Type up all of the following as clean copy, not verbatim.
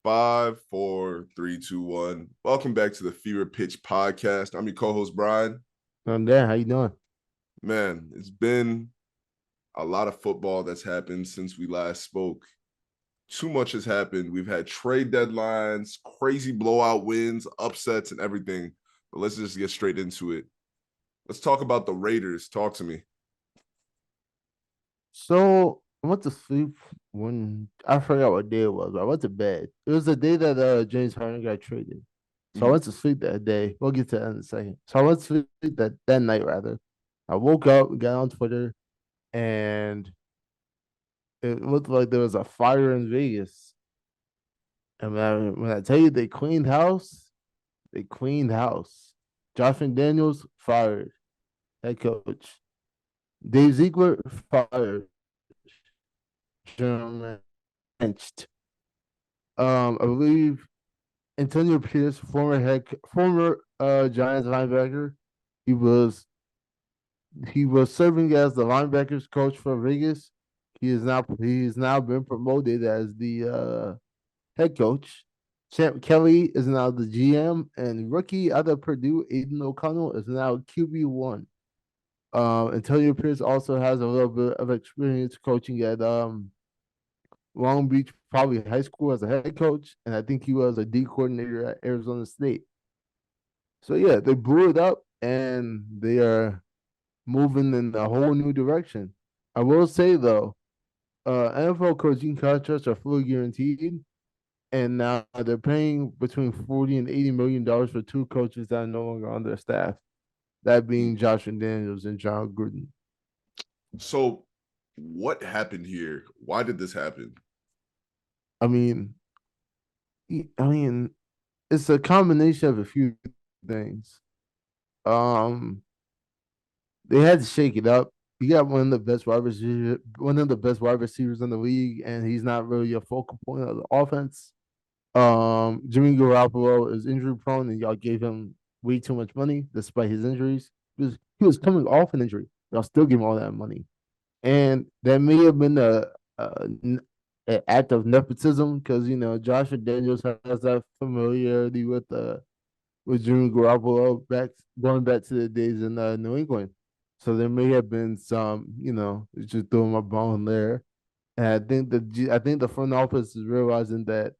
Five, four, three, two, one. Welcome back to the Fever Pitch podcast. I'm your co-host Brian. I'm there. How you doing? Man, it's been a lot of football that's happened since we last spoke. Too much has happened. We've had trade deadlines, crazy blowout wins, upsets, and everything. But let's just get straight into it. Let's talk about the Raiders. Talk to me. So I went to sleep when I forgot what day it was, but I went to bed. It was the day that James Harden got traded. So I Mhm. went to sleep that day. We'll get to that in a second. So I went to sleep that night rather. I woke up, got on Twitter, and it looked like there was a fire in Vegas. And when I tell you they cleaned house, they cleaned house. Josh McDaniels fired, head coach. Dave Ziegler fired, general benched. I believe Antonio Pierce, former Giants linebacker, he was he was serving as the linebackers coach for Vegas. He has now been promoted as the head coach. Champ Kelly is now the GM, and rookie out of Purdue, Aiden O'Connell, is now QB1. Antonio Pierce also has a little bit of experience coaching at Long Beach, probably high school as a head coach, and I think he was a D coordinator at Arizona State. So yeah, they blew it up and they are moving in a whole new direction. I will say though, NFL coaching contracts are fully guaranteed, and now they're paying between $40 and $80 million for two coaches that are no longer on their staff. That being Josh McDaniels and John Gruden. So, what happened here? Why did this happen? I mean, I mean, it's a combination of a few things. Um, they had to shake it up. You got one of the best wide receivers in the league, and he's not really a focal point of the offense. Jimmy Garoppolo is injury prone, and y'all gave him way too much money despite his injuries. He was coming off an injury. Y'all still give him all that money, and that may have been an act of nepotism because Josh Daniels has that familiarity with Jimmy Garoppolo going back to the days in New England. So there may have been some, just throwing my bone there. And I think the front office is realizing that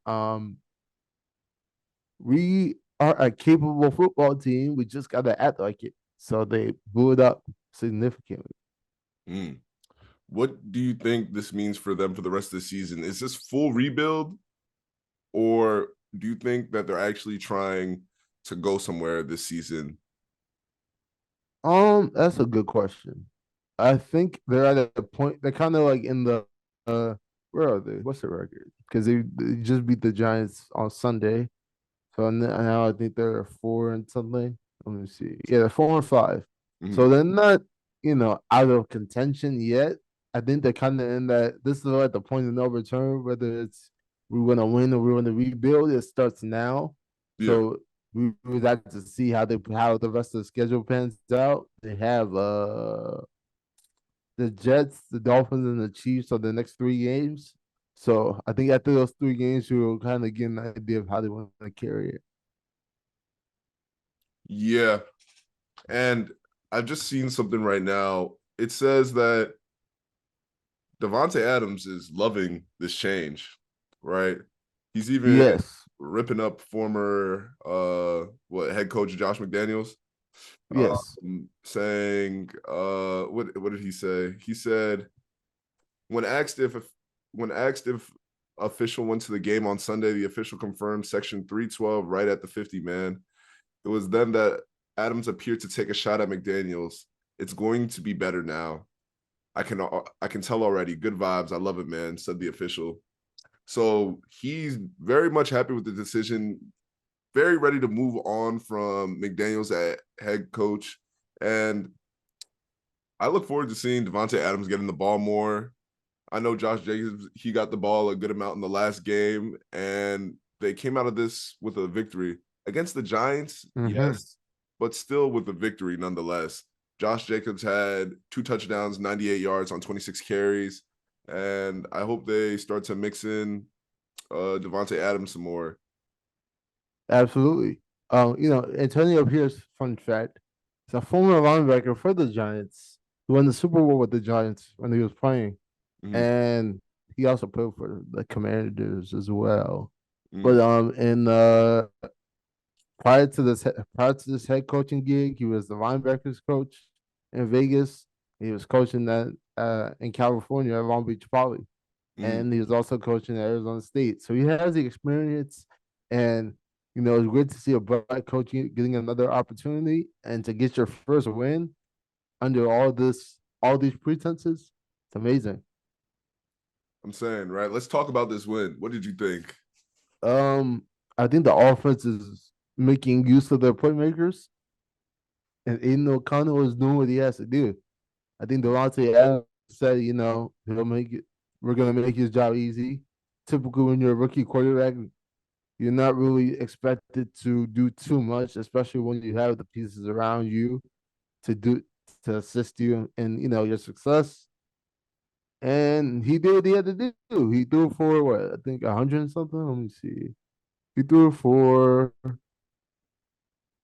we are a capable football team. We just gotta act like it. So they blew it up significantly. Mm. What do you think this means for them for the rest of the season? Is this full rebuild, or do you think that they're actually trying to go somewhere this season? That's a good question. I think they're at a point. They're kind of like in the uh, where are they? What's the record? Because they just beat the Giants on Sunday. So now I think they're 4 and something. Let me see. Yeah, they're 4 and 5. So Mhm. they're not, out of contention yet. I think they're kind of in that. This is at the point of no return. Whether it's we want to win or we want to rebuild, it starts now. Yeah. So we would have to see how the rest of the schedule pans out. They have the Jets, the Dolphins, and the Chiefs are the next 3 games. So I think after those 3 games, you'll kind of get an idea of how they want to carry it. Yeah. And I've just seen something right now. It says that Devontae Adams is loving this change, right? He's even Yes, ripping up former head coach Josh McDaniels, yes, saying what did he say? He said when asked if when asked if official went to the game on Sunday, the official confirmed section 312 right at the 50 man. It was then that Adams appeared to take a shot at McDaniels. It's going to be better now. I can tell already. Good vibes. I love it, man, said the official. So he's very much happy with the decision, very ready to move on from McDaniels at head coach. And I look forward to seeing Devontae Adams getting the ball more. I know Josh Jacobs, he got the ball a good amount in the last game, and they came out of this with a victory. Against the Giants, mm-hmm. yes, but still with a victory nonetheless. Josh Jacobs had 2 touchdowns, 98 yards on 26 carries, and I hope they start to mix in Devontae Adams some more. Absolutely. Antonio Pierce, fun fact, is a former linebacker for the Giants. He won the Super Bowl with the Giants when he was playing, Mm-hmm, and he also played for the Commanders as well. mm-hmm, But in prior to this head coaching gig, he was the linebackers coach in Vegas. He was coaching that in California at Long Beach Poly, mm-hmm. and he was also coaching at Arizona State. So he has the experience, and it's great to see a black coach getting another opportunity and to get your first win under all these pretenses. It's amazing. I'm saying, right? Let's talk about this win. What did you think? Um, I think the offense is making use of their playmakers, and Aiden O'Connell is doing what he has to do. I think Delonte Adams said, he'll make it. We're gonna make his job easy. Typically, when you're a rookie quarterback, you're not really expected to do too much, especially when you have the pieces around you to do to assist you in your success. And he did what he had to do. He threw for what I think 100 and something. Let me see. He threw for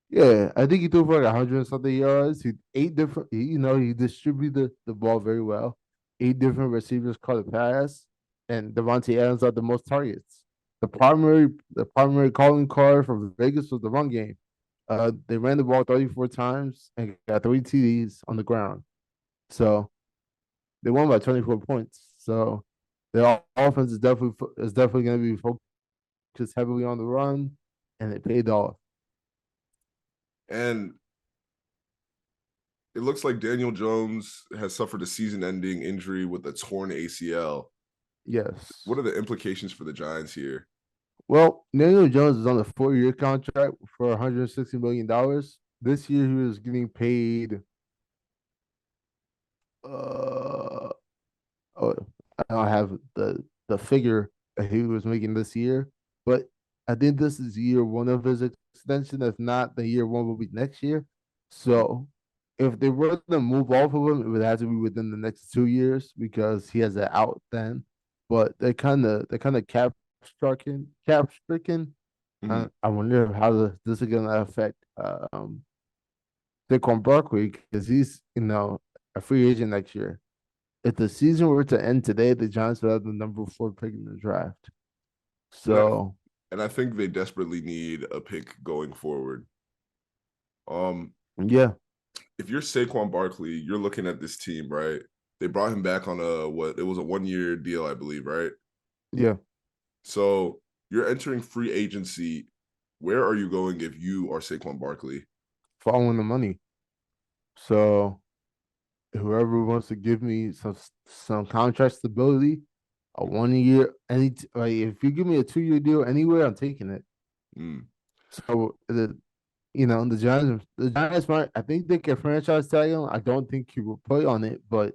Yeah, I think he threw for like 100 and something yards. He eight different. He distributed the ball very well. Eight different receivers caught a pass, and Devontae Adams had the most targets. The primary calling card for Vegas was the run game. They ran the ball 34 times and got three TDs on the ground. So they won by 24 points. So their offense is definitely going to be focused heavily on the run, and it paid off. And it looks like Daniel Jones has suffered a season-ending injury with a torn ACL. What Yes. are the implications for the Giants here? Well, Daniel Jones is on a 4-year contract for $160 million. This year, he was getting paid. Uh, oh, I don't have the figure that he was making this year, but I think this is year one of his extension. If not, the year one will be next year. Mm. So, if they were to move off of him, it would have to be within the next 2 years because he has an out then. But they kind of cap stricken. Mhm. I wonder how this is gonna affect Saquon Barkley because he's a free agent next year. If the season were to end today, the Giants would have the number 4 pick in the draft. And I So and I think they desperately need a pick going forward. Um, yeah, if you're Saquon Barkley, you're looking at this team, right? They brought him back on a what? It was a 1-year deal, I believe, right? yeah, So you're entering free agency. Where are you going if you are Saquon Barkley? following the money. So whoever wants to give me some contract stability, a 1 year, like if you give me a 2-year deal anywhere, I'm taking it. Mm. So the Giants might. I think they can franchise tag him. I don't think he will play on it, but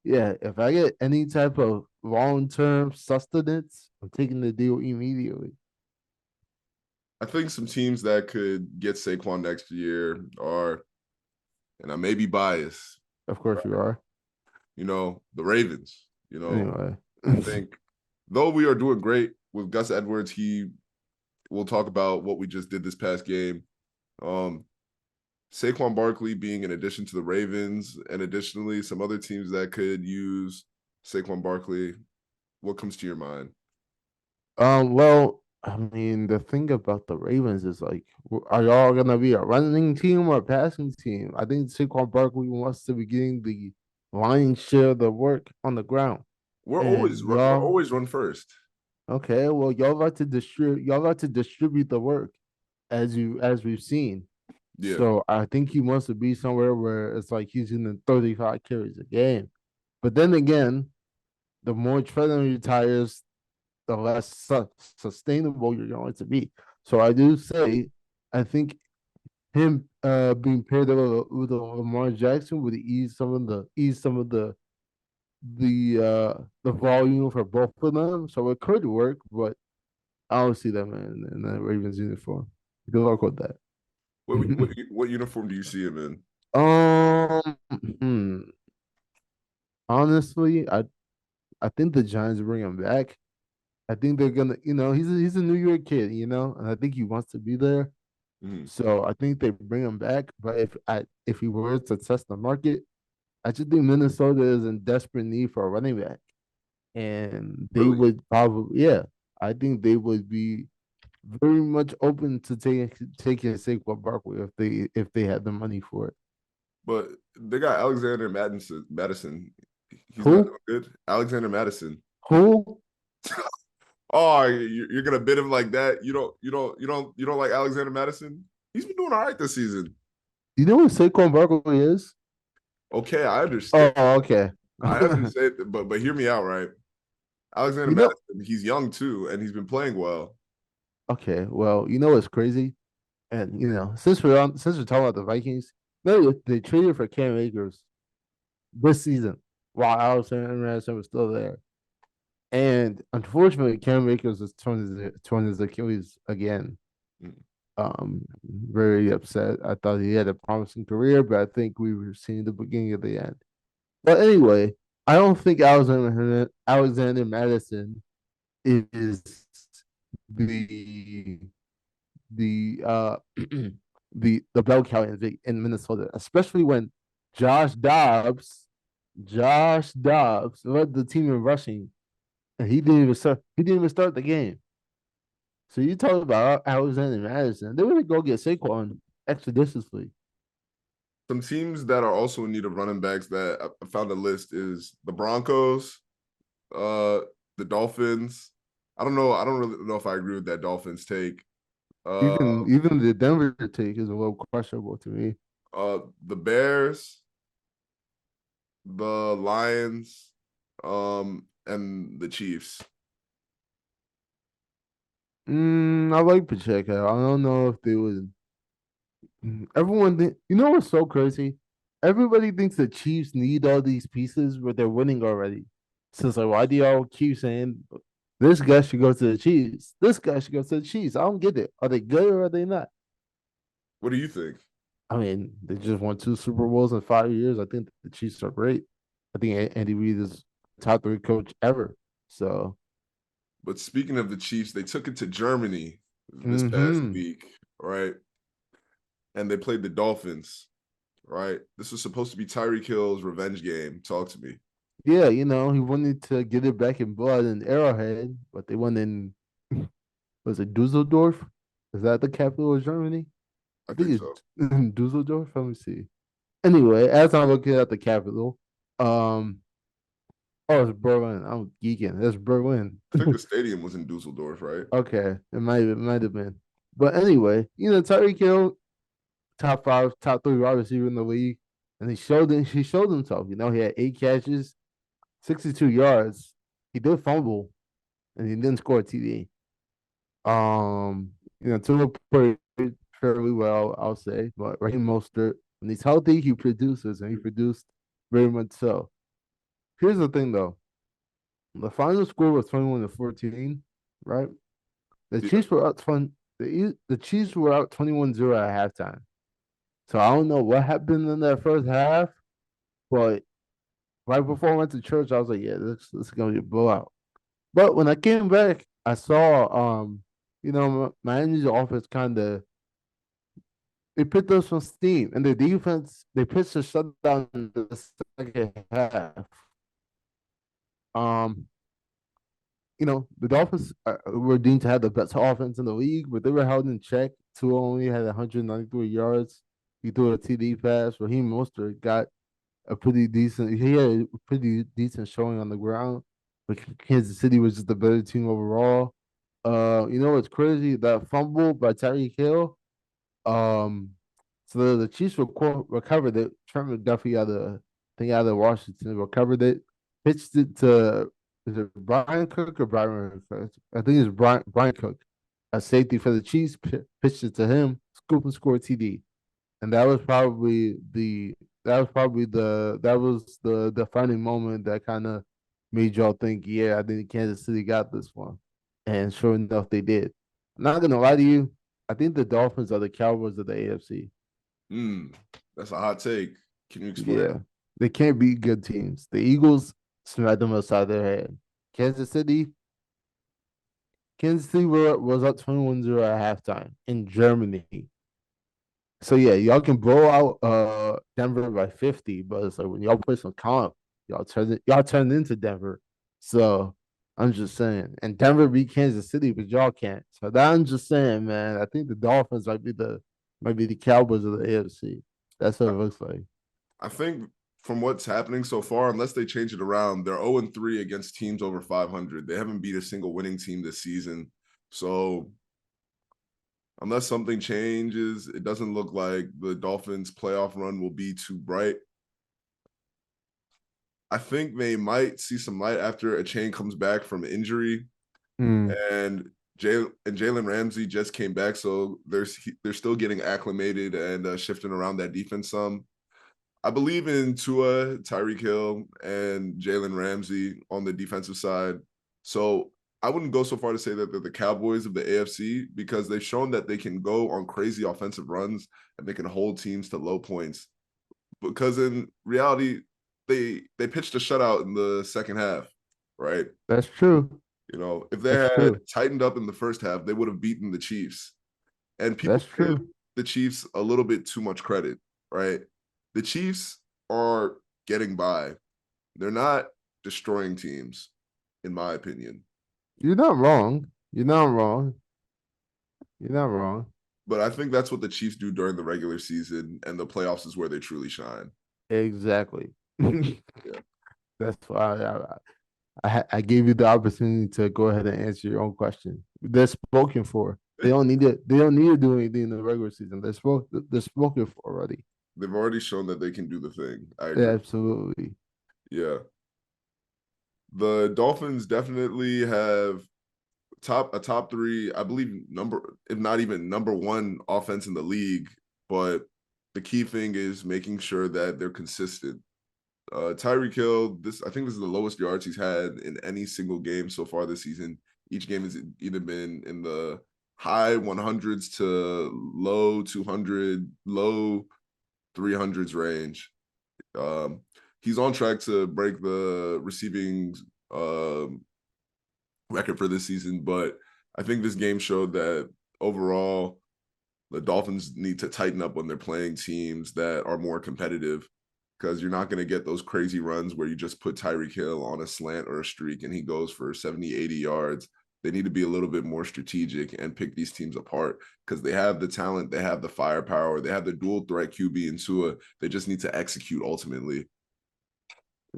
yeah, if I get any type of long term sustenance, I'm taking the deal immediately. I think some teams that could get Saquon next year are, and I may be biased, Of course, you are. the Ravens. Anyway, I think though we are doing great with Gus Edwards, we'll talk about what we just did this past game. Um, Saquon Barkley being an addition to the Ravens, and additionally some other teams that could use Saquon Barkley. What comes to your mind? well, I mean, the thing about the Ravens is like, are y'all gonna be a running team or a passing team? I think Saquon Barkley wants to be getting the lion's share of the work on the ground, and We're y'all. always run first. Okay, well, y'all like to distribute the work as we've seen. Yeah, So I think he wants to be somewhere where it's like he's in the 35 carries a game. But then again, the more Trevor retires, the less sustainable you're going to be. So I do say, I think him being paired up with Lamar Jackson would ease some of the volume for both of them. So it could work, but I don't see them in the Ravens uniform. Good luck with that. what uniform do you see him in? Um, hmm, honestly, I think the Giants bring him back. I think they're gonna, he's a New York kid, and I think he wants to be there. Mhm. So I think they bring him back. But if he were to test the market, I just think Minnesota is in desperate need for a running back, and they Really? would probably, yeah, I think they would be very much open to taking Saquon Barkley if they had the money for it. But they got Alexander Madison. He's not Who? doing good. Alexander Madison. Who? Oh, you're gonna bid him like that? You don't like Alexander Madison? He's been doing all right this season. You know what Saquon Barkley is? Okay, I understand. Oh, okay. I understand, but hear me out, right? Alexander you know, Madison, he's young too, and he's been playing well. okay. Well, you know what's crazy? And since we're talking about the Vikings, they traded for Cam Akers this season while Alexander Madison was still there. And unfortunately, Cam Akers is torn his Achilles again. Mm. Very upset. I thought he had a promising career, but I think we were seeing the beginning of the end. But anyway, I don't think Alexander Madison is the the the bell cow in Minnesota, especially when Josh Dobbs Josh Dobbs led the team in rushing, and he didn't even start. He didn't even start the game. So you talk about Alexander Madison. They were to go get Saquon expeditiously. Some teams that are also in need of running backs that I found a list is the Broncos, uh, the Dolphins. I don't know. I don't really know if I agree with that Dolphins take. Uh, Even the Denver take is a little questionable to me. the Bears, the Lions, and the Chiefs. I like Pacheco. I don't know if they would. You know what's so crazy? Everybody thinks the Chiefs need all these pieces, but they're winning already. So it's like, why do y'all keep saying this guy should go to the Chiefs? This guy should go to the Chiefs. I don't get it. Are they good or are they not? What do you think? I mean, they just won 2 Super Bowls in 5 years. I think the Chiefs are great. I think Andy Reid is top three coach ever. So, But speaking of the Chiefs, they took it to Germany this past hmm week, right? And they played the Dolphins, right? This was supposed to be Tyreek Hill's revenge game. Talk to me. yeah, he wanted to get it back in blood and Arrowhead, but they won in was it Dusseldorf? Is that the capital of Germany? I I think think it's so. Dusseldorf. Let me see. Anyway, as I'm looking at the capital, um, oh, it's Berlin. I'm geeking. It's Berlin. I think the stadium was in Dusseldorf, right? Okay, it might have been. But anyway, Tyreek Hill, top five, top three wide receiver in the league, and he showed himself. He had 8 catches, 62 yards. He did fumble, and he didn't score a TD. Tua played fairly well, I'll say, but Raheem Mostert, when he's healthy, he produces, and he produced very much so. Here's the thing, though: the final score was 21-14, right? The Yeah. Chiefs were up 20. The Chiefs were out 21-0 at halftime. So I don't know what happened in that first half, but right before I went to church, I was like, yeah, this is gonna be a blowout. But when I came back, I saw Miami's offense kind of it picked up some steam, and the defense they pitched a shutdown in the second half. Um, the Dolphins were deemed to have the best offense in the league, but they were held in check. Tua only had 193 yards. He threw a TD pass. Raheem Mostert got he had a pretty decent showing on the ground. But Kansas City was just a better team overall. What's crazy? That fumble by Tyreek Hill. Um, so the Chiefs recovered it. Trent McDuffie out of Washington recovered it, pitched it to is it Brian Cook or Brian Cook? I think it's Brian Cook, a safety for the Chiefs. Pitched it to him, scoop and score TD, and that was the defining moment that kind of made y'all think, yeah, I think Kansas City got this one, and sure enough, they did. I'm not gonna lie to you, I think the Dolphins are the Cowboys of the AFC. Mm, that's a hot take. Can you explain? Yeah, they can't beat good teams. The Eagles smacked them upside their head. Kansas City, Kansas City was up 21-0 at halftime in Germany. So yeah, y'all can blow out Denver by 50, but it's like when y'all play some comp, y'all turned into Denver. So I'm just saying. And Denver beat Kansas City, but y'all can't. So that I'm just saying, man. I think the Dolphins might be the Cowboys of the AFC. That's what I, it looks like. I think from what's happening so far, unless they change it around, they're 0-3 against teams over 500. They haven't beat a single winning team this season. So unless something changes, it doesn't look like the Dolphins' playoff run will be too bright. I think they might see some light after a chain comes back from injury, Mm, and Jalen Ramsey just came back, so they're still getting acclimated and shifting around that defense some. I believe in Tua, Tyreek Hill, and Jalen Ramsey on the defensive side. So I wouldn't go so far to say that they're the Cowboys of the AFC because they've shown that they can go on crazy offensive runs and they can hold teams to low points. Because in reality, they pitched a shutout in the second half, right? that's true. You know, if they That's had true. tightened up in the first half, they would have beaten the Chiefs. And people That's give true. the Chiefs a little bit too much credit, right? The Chiefs are getting by. They're not destroying teams, in my opinion. You're not wrong. You're not wrong. You're not wrong. But I think that's what the Chiefs do during the regular season, and the playoffs is where they truly shine. Exactly. Yeah. That's why I gave you the opportunity to go ahead and answer your own question. They're spoken for. They don't need to. They don't need to do anything in the regular season. They're spoken for already. They've already shown that they can do the thing. I Yeah, agree. absolutely. Yeah. The Dolphins definitely have a top three, I believe number, if not even number one offense in the league. But the key thing is making sure that they're consistent. Tyreek Hill, I think this is the lowest yards he's had in any single game so far this season. Each game has either been in the high 100s to low 200, low 300s range. Um, he's on track to break the receiving um, record for this season, but I think this game showed that overall the Dolphins need to tighten up when they're playing teams that are more competitive because you're not going to get those crazy runs where you just put Tyreek Hill on a slant or a streak and he goes for 70, 80 yards. They need to be a little bit more strategic and pick these teams apart because they have the talent, they have the firepower, they have the dual threat QB and Tua. They just need to execute ultimately.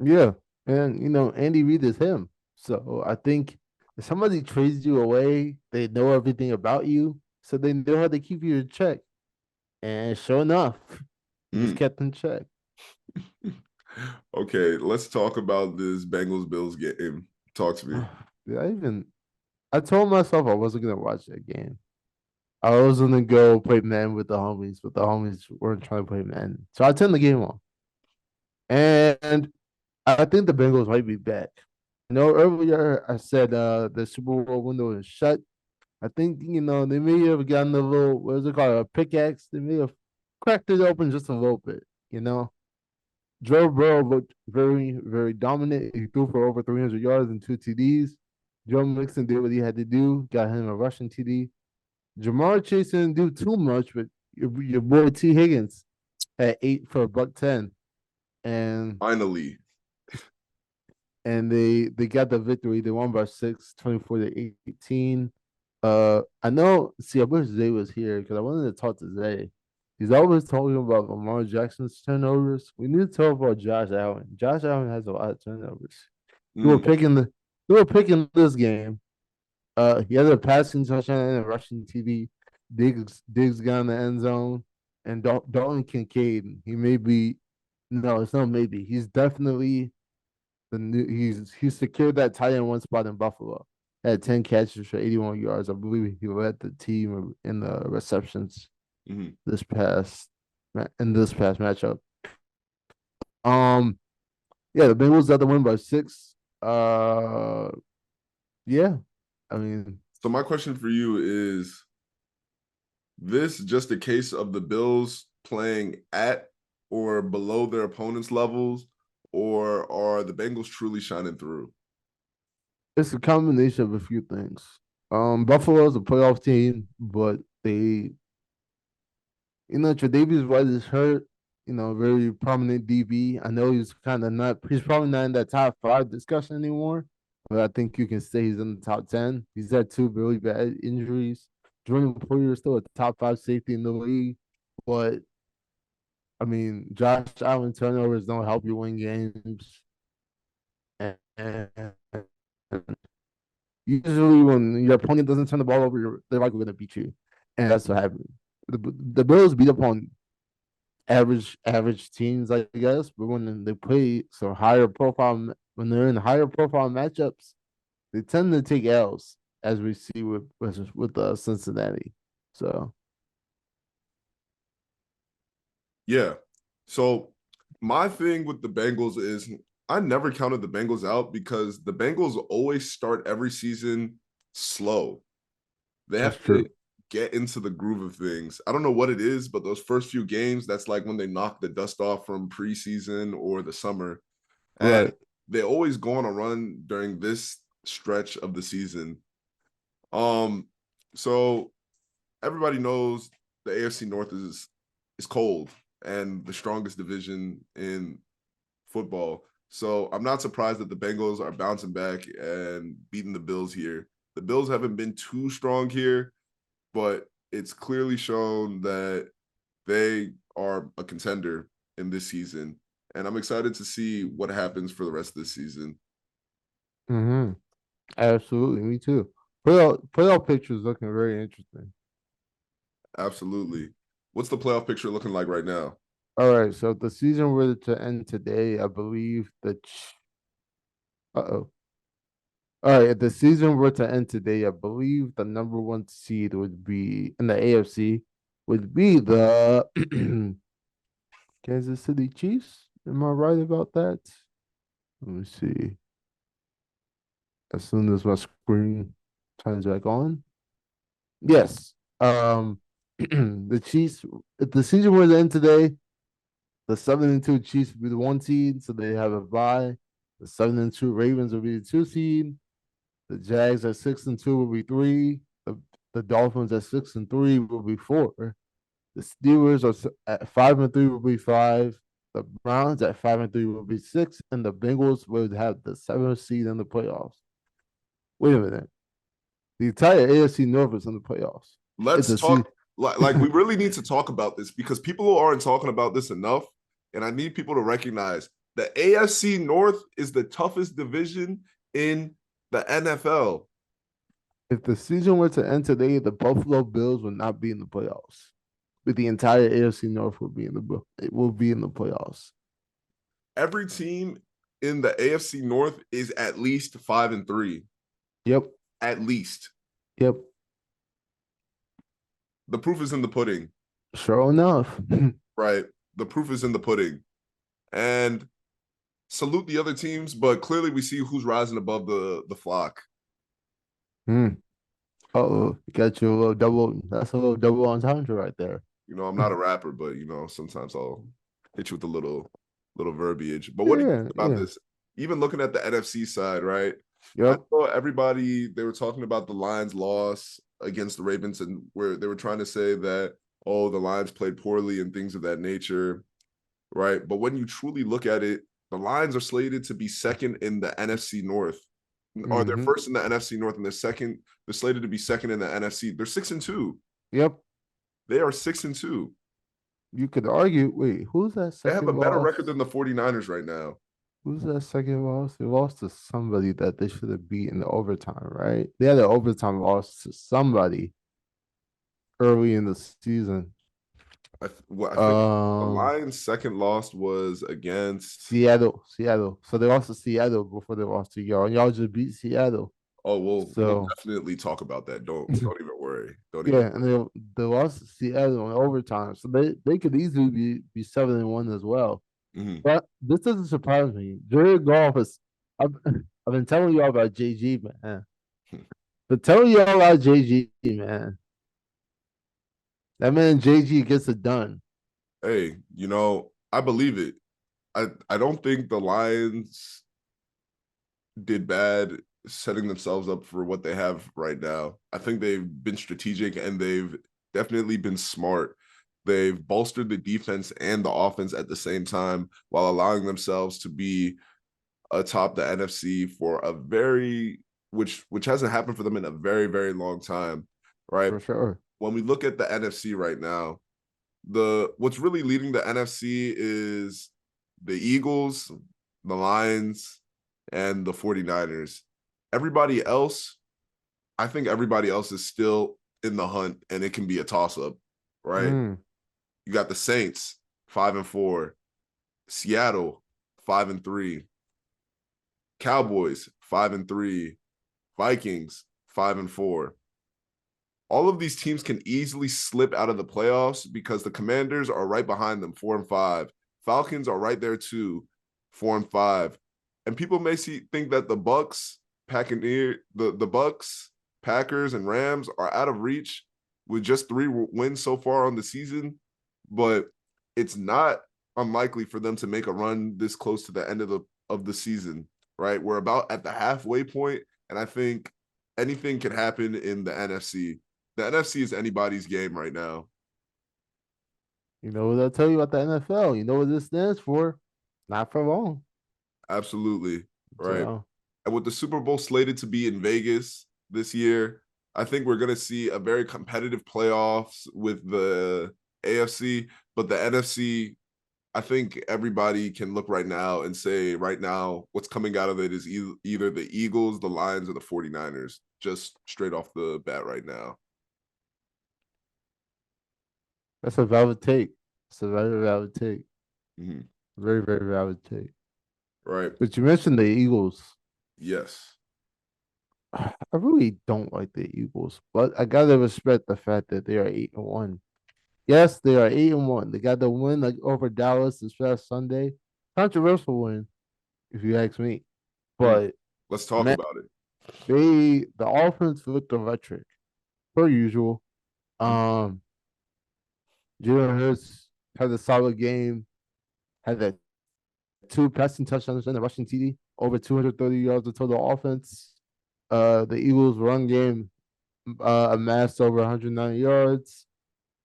Yeah, and Andy Reid is him. So I think if somebody trades you away, they know everything about you, so they know how to keep you in check. And sure enough, he was Mm. kept in check. Okay, let's talk about this Bengals Bills game. Talk to me. Did I even? I told myself I wasn't gonna watch that game. I was gonna go play man with the homies, but the homies weren't trying to play man. So I turned the game on. And I think the Bengals might be back. Earlier I said the Super Bowl window is shut. I think, they may have gotten a little, what is it called, a pickaxe. They may have cracked it open just a little bit, you know. Joe Burrow looked very, very dominant. He threw for over 300 yards and two TDs. Joe Mixon did what he had to do, got him a rushing TD. Jamar Chase didn't do too much, but your boy T. Higgins had 8 for a buck 10, and Finally. they got the victory. They won by 6, 24-18. I know. See, I wish Zay was here because I wanted to talk to Zay. He's always talking about Lamar Jackson's turnovers. We need to talk about Josh Allen. Josh Allen has a lot of turnovers. We were Mm. picking the we were picking this game. He had a passing touchdown and a rushing TD. Diggs got in the end zone, and Dalton Kincaid. He may be, no, it's not maybe. He's definitely he's secured that tight end one spot in Buffalo. Had 10 catches for 81 yards. I believe he led the team in the receptions Mm-hmm. this past in this past matchup. Um, yeah, the Bengals got the win by 6. Yeah, I mean, So my question for you is this just a case of the Bills playing at or below their opponent's levels, or are the Bengals truly shining through? it's a combination of a few things. Buffalo's a playoff team, but they, Tre'Davious White is hurt. Very prominent DB. I know he's kind of not. He's probably not in that top five discussion anymore, but I think you can say he's in the top 10. He's had two really bad injuries. Jordan Poyer is still a top five safety in the league, but I mean, Josh Allen turnovers don't help you win games. And usually, when your opponent doesn't turn the ball over, they're likely going to beat you, and that's what happened. The Bills beat up on average teams, I guess, but when they play some higher profile, when they're in higher profile matchups, they tend to take L's, as we see with Cincinnati. So Yeah. So my thing with the Bengals is I never counted the Bengals out because the Bengals always start every season slow. They that's have to true. get into the groove of things. I don't know what it is, but those first few games, that's like when they knock the dust off from preseason or the summer. And Right. they always go on a run during this stretch of the season. Um, so everybody knows the AFC North is cold and the strongest division in football. So I'm not surprised that the Bengals are bouncing back and beating the Bills here. The Bills haven't been too strong here, but it's clearly shown that they are a contender in this season. And I'm excited to see what happens for the rest of this season. Mm-hmm. Absolutely, me too. Playoff picture is looking very interesting. Absolutely. What's the playoff picture looking like right now? All right, so if the season were to end today, I believe uh-oh. All right, if the season were to end today, I believe the number one seed would be in the AFC would be the Kansas City Chiefs. Am I right about that? Let me see. As soon as my screen turns back on. Yes. The Chiefs, if the season were to end today, the 7-2 Chiefs would be the one seed, so they have a bye. The 7-2 Ravens will be the two seed. The Jags at 6-2 will be three. The Dolphins at 6-3 will be four. The Steelers are at 5-3 will be five. The Browns at 5-3 will be six, and the Bengals would have the seventh seed in the playoffs. Wait a minute. The entire AFC North is in the playoffs. It's Let's a seed. talk like we really need to talk about this because people aren't talking about this enough. And I need people to recognize the AFC North is the toughest division in the NFL. If the season were to end today, the Buffalo Bills would not be in the playoffs. But the entire AFC North will be in the it will be in the playoffs. Every team in the AFC North is at least 5-3. Yep. At least. Yep. The proof is in the pudding, Sure enough. right? The proof is in the pudding. And salute the other teams, but clearly we see who's rising above the flock. Hmm. Uh-oh. Got you a little double. That's a little double entendre right there. You know, I'm not a rapper, but you know, sometimes I'll hit you with a little verbiage. But what do you Yeah. think about Yeah. this? Even looking at the NFC side, right? I Yep. know everybody they were talking about the Lions' loss against the Ravens, and where they were trying to say that oh, the Lions played poorly and things of that nature, right? But when you truly look at it, the Lions are slated to be second in the NFC North, or they're Mm-hmm. first in the NFC North, and they're second. They're slated to be second in the NFC. They're 6-2. Yep. They are 6-2. You could argue. Wait, who's that They have a second better record loss? than the 49ers right now. Who's that second loss? They lost to somebody that they should have beat in the overtime, right? They had an overtime loss to somebody early in the season. I think the Um, Lions' second loss was against. Seattle. So they lost to Seattle before they lost to y'all. And y'all just beat Seattle. Oh, we'll So definitely talk about that. Don't even worry. Don't even. yeah, and they lost to Seattle in overtime. So they could easily be 7-1 as well. Mhm. But this doesn't surprise me. Jared Goff is I've, I've been telling y'all about JG, man. But telling y'all about JG, man. That man JG gets it done. Hey, you know, I believe it. I don't think the Lions did bad setting themselves up for what they have right now. I think they've been strategic and they've definitely been smart. They've bolstered the defense and the offense at the same time while allowing themselves to be atop the NFC for a very which hasn't happened for them in a very very long time, right? for sure. When we look at the NFC right now, the what's really leading the NFC is the Eagles, the Lions, and the 49ers. Everybody else, I think everybody else is still in the hunt and it can be a toss up, right? Mm, You got the Saints, 5-4, Seattle, 5-3, Cowboys, 5-3, Vikings, 5-4. All of these teams can easily slip out of the playoffs because the Commanders are right behind them, 4-5. Falcons are right there too, 4-5. And people may think that the Bucks, the Bucks, Packers, and Rams are out of reach with just 3 wins so far on the season, but it's not unlikely for them to make a run this close to the end of the season. Right, we're about at the halfway point, and I think anything can happen in the NFC. The NFC is anybody's game right now. you know what I tell you about the NFL? You know what this stands for? Not for long. Absolutely. Right. So And with the Super Bowl slated to be in Vegas this year, I think we're going to see a very competitive playoffs with the AFC, but the NFC, I think everybody can look right now and say right now what's coming out of it is either the Eagles, the Lions, or the 49ers, just straight off the bat right now. that's a valid take. It's a very valid take. Mm-hmm. Very, very valid take. Right. But you mentioned the Eagles. Yes. I really don't like the Eagles, but I gotta respect the fact that they are 8-1. Yes, they are 8-1. They got the win like over Dallas this past Sunday. Controversial win, if you ask me. Mm. But Let's talk man, about it. the offense looked electric per usual. Mm. Um, Jalen Hurts had a solid game. Had that 2 passing touchdowns and a rushing TD. Over 230 yards of total offense. The Eagles' run game amassed over 190 yards.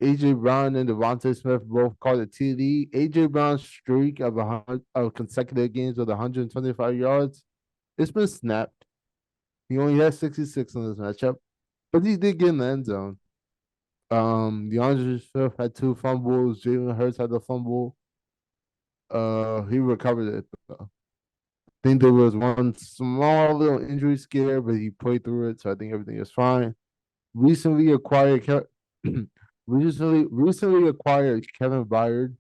AJ Brown and Devontae Smith both caught a TD. AJ Brown's streak of consecutive games with 125 yards, it's been snapped. He only had 66 in this matchup, but he did get in the end zone. DeAndre Swift had 2 fumbles. Jalen Hurts had a fumble. He recovered it though. I think there was one small little injury scare, but he played through it, so I think everything is fine. Recently acquired, recently acquired Kevin Byard.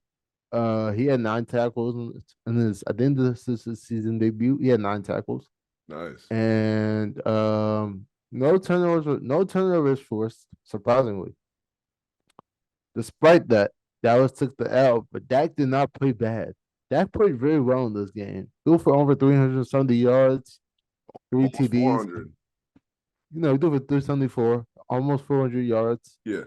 He had 9 tackles in his. I think this is his season debut. He had 9 tackles Nice. and no turnovers forced. Surprisingly, despite that, Dallas took the L, but Dak did not play bad. Dak played very well in this game. Threw for over 370 yards, three Almost TDs. 400. He threw for 374, almost 400 yards. Yeah.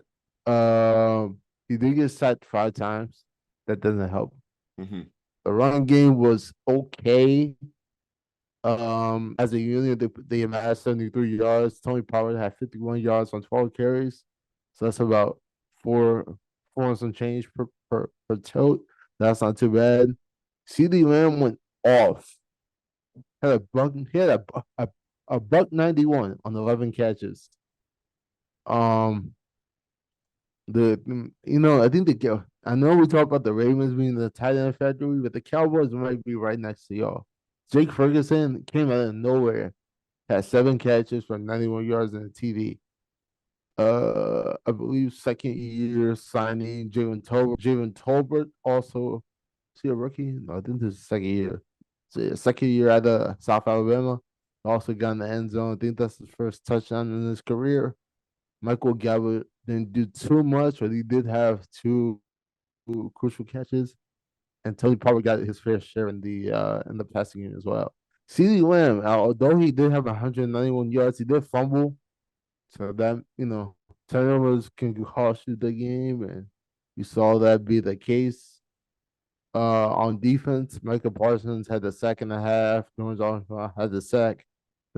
He did get sacked 5 times. That doesn't help. Mm-hmm. The run game was okay. As a unit, they amassed 73 yards. Tony Pollard had 51 yards on 12 carries. So that's about four and some change per tote. That's not too bad. CD Lamb went off. Had a buck. He had a buck 91 on 11 catches. Um, I think I know we talk about the Ravens being the tight end factory, but the Cowboys might be right next to y'all. Jake Ferguson came out of nowhere, had 7 catches for 91 yards and a TD. I believe second year signing Jalen Tolbert. Jalen Tolbert also, is he a rookie? No, I think this is second year. So yeah, second year at South Alabama. Also got in the end zone. I think that's his first touchdown in his career. Michael Gallup didn't do too much, but he did have 2 crucial catches. And Tony probably got his fair share in the passing game as well. CeeDee Lamb, although he did have 191 yards, he did fumble. So that, turnovers can cost you the game, and you saw that be the case. On defense, Micah Parsons had the sack and a half. Jones also had the sack.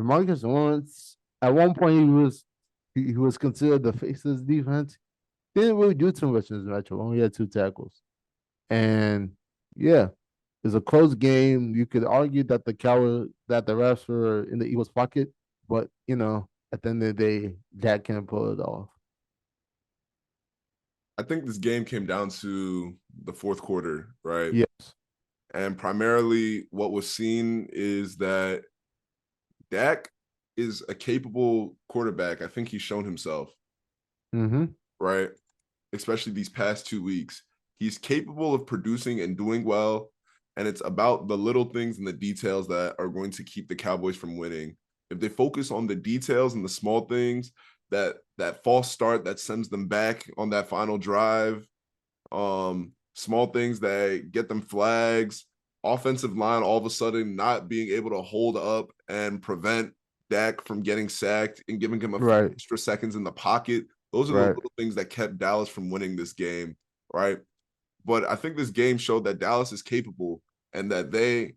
Demarcus Lawrence, at one point he was considered the face of his defense. Didn't really do too much in this matchup. Only had two tackles. And yeah, it's a close game. You could argue that the refs were in the Eagles' pocket, but at the end of the day, Dak can't pull it off. I think this game came down to the fourth quarter, right? Yes. And primarily what was seen is that Dak is a capable quarterback. I think he's shown himself, Mm-hmm. right? Especially these past 2 weeks. He's capable of producing and doing well. And it's about the little things and the details that are going to keep the Cowboys from winning. If they focus on the details and the small things, that false start that sends them back on that final drive, small things that get them flags, offensive line all of a sudden not being able to hold up and prevent Dak from getting sacked and giving him a few Right. extra seconds in the pocket. Those are the Right. little things that kept Dallas from winning this game, right? But I think this game showed that Dallas is capable and that they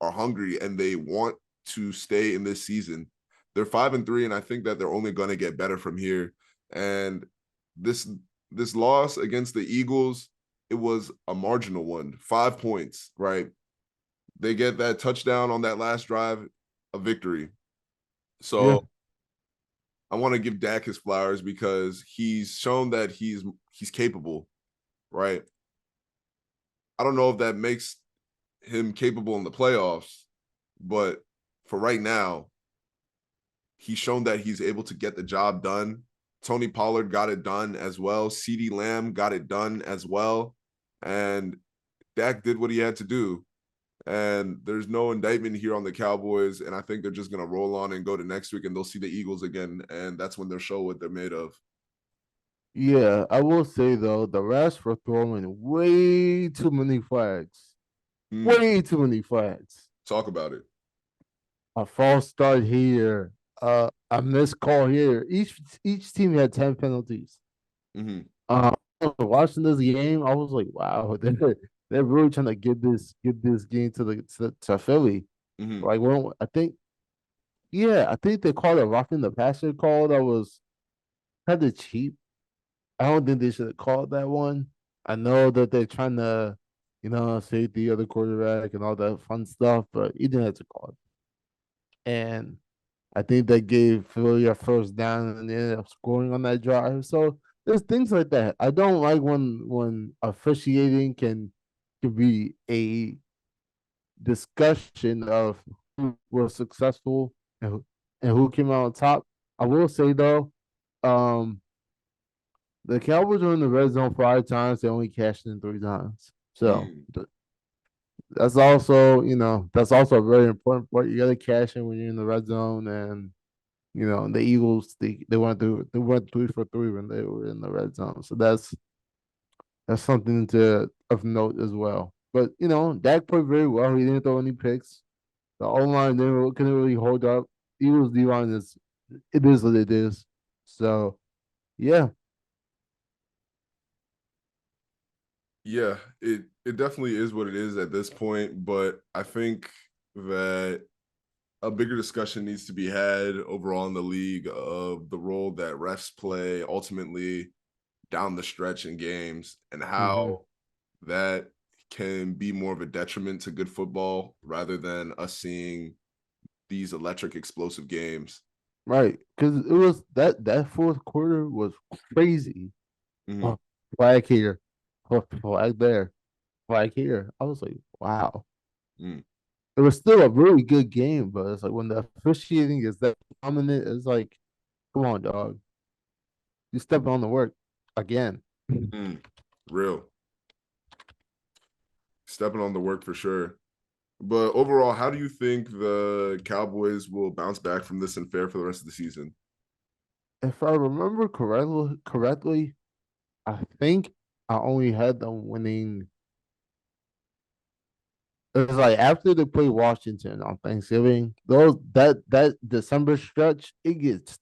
are hungry and they want to stay in this season. They're 5-3, and I think that they're only going to get better from here. And this this loss against the Eagles, it was a marginal one, 5 points, right? They get that touchdown on that last drive, a victory. Yeah. So I want to give Dak his flowers because he's shown that he's capable, right? I don't know if that makes him capable in the playoffs, but for right now, he's shown that he's able to get the job done. Tony Pollard got it done as well. CeeDee Lamb got it done as well. And Dak did what he had to do. And there's no indictment here on the Cowboys. And I think they're just going to roll on and go to next week and they'll see the Eagles again. And that's when they'll show what they're made of. Yeah, I will say though, the refs were throwing way too many flags. Way too many flags. Talk about it. A false start here, a missed call here. Each team had 10 penalties. Mm-hmm. Uh, Watching this game, I was like, wow, they're really trying to get this game to Philly. Mm-hmm. Like, well, I think they called a roughing the passer call that was kind of cheap. I don't think they should have called that one. I know that they're trying to, save the other quarterback and all that fun stuff, but you didn't have to call it. And I think they gave Philly a first down and they ended up scoring on that drive. So there's things like that. I don't like when officiating can be a discussion of who was successful and who came out on top. I will say though, um, the Cowboys were in the red zone 5 times. They only cashed in 3 times. So Mm. that's also a very important part. You got to cash in when you're in the red zone, and the Eagles they went 3 for 3 when they were in the red zone. So that's something to of note as well. But Dak played very well. He didn't throw any picks. The O line couldn't really hold up. Eagles D line is what it is. So yeah. Yeah, it definitely is what it is at this point, but I think that a bigger discussion needs to be had overall in the league of the role that refs play ultimately down the stretch in games and Mm-hmm. how that can be more of a detriment to good football rather than us seeing these electric explosive games. Right, because it was that fourth quarter was crazy. Mm-hmm. Oh, flag here, oh, flag there, flag here. I was like, wow. Mm. It was still a really good game, but it's like when the officiating is that dominant, it's like, come on, dog, you stepping on the work again. Mm. Real. Stepping on the work for sure. But overall, how do you think the Cowboys will bounce back from this and fare for the rest of the season? If I remember correctly, I think I only had them winning. It was like after they play Washington on Thanksgiving, that December stretch, it gets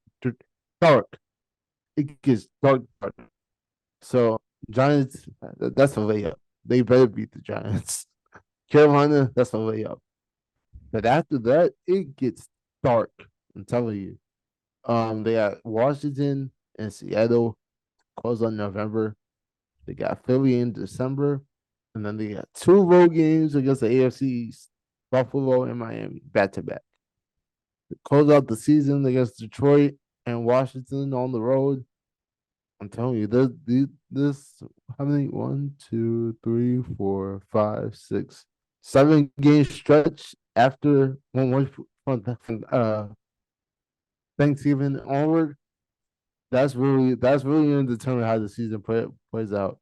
dark. It gets dark. So Giants, that's a layup. They better beat the Giants. Carolina, that's a layup. But after that, it gets dark. I'm telling you. They got Washington and Seattle close on November. They got Philly in December, and then they got two road games against the AFC East, Buffalo and Miami, back to back. Close out the season against Detroit and Washington on the road. I'm telling you, this how many? One, two, three, four, five, six, 7 game stretch after from Thanksgiving onward. That's really going to determine how the season plays out.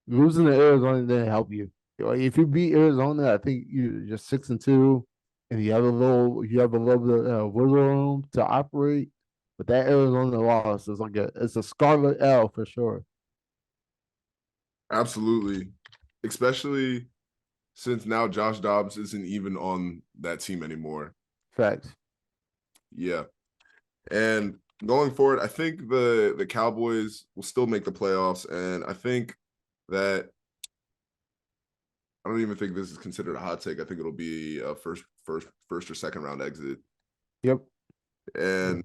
Losing to Arizona didn't help you. Like, if you beat Arizona, I think you're 6-2, and you have a little bit of wiggle room to operate. But that Arizona loss is it's a scarlet L for sure. Absolutely. Especially since now Josh Dobbs isn't even on that team anymore. Facts. Yeah. And going forward, I think the Cowboys will still make the playoffs. And I think that I don't even think this is considered a hot take. I think it'll be a first or second round exit. Yep. And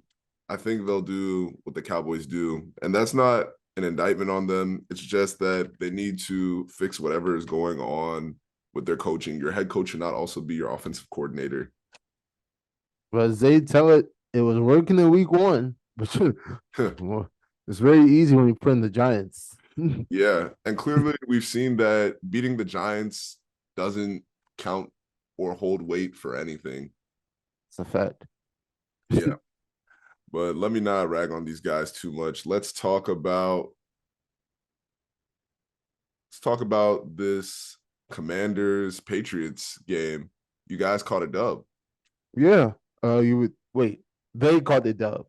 I think they'll do what the Cowboys do. And that's not an indictment on them. It's just that they need to fix whatever is going on with their coaching. Your head coach should not also be your offensive coordinator. But as they tell it was working in week one, but it's very easy when you put in the Giants. Yeah. And clearly we've seen that beating the Giants doesn't count or hold weight for anything. It's a fact. Yeah. But let me not rag on these guys too much. Let's talk about this Commanders Patriots game. You guys caught a dub. Yeah. You would wait. They called it dub.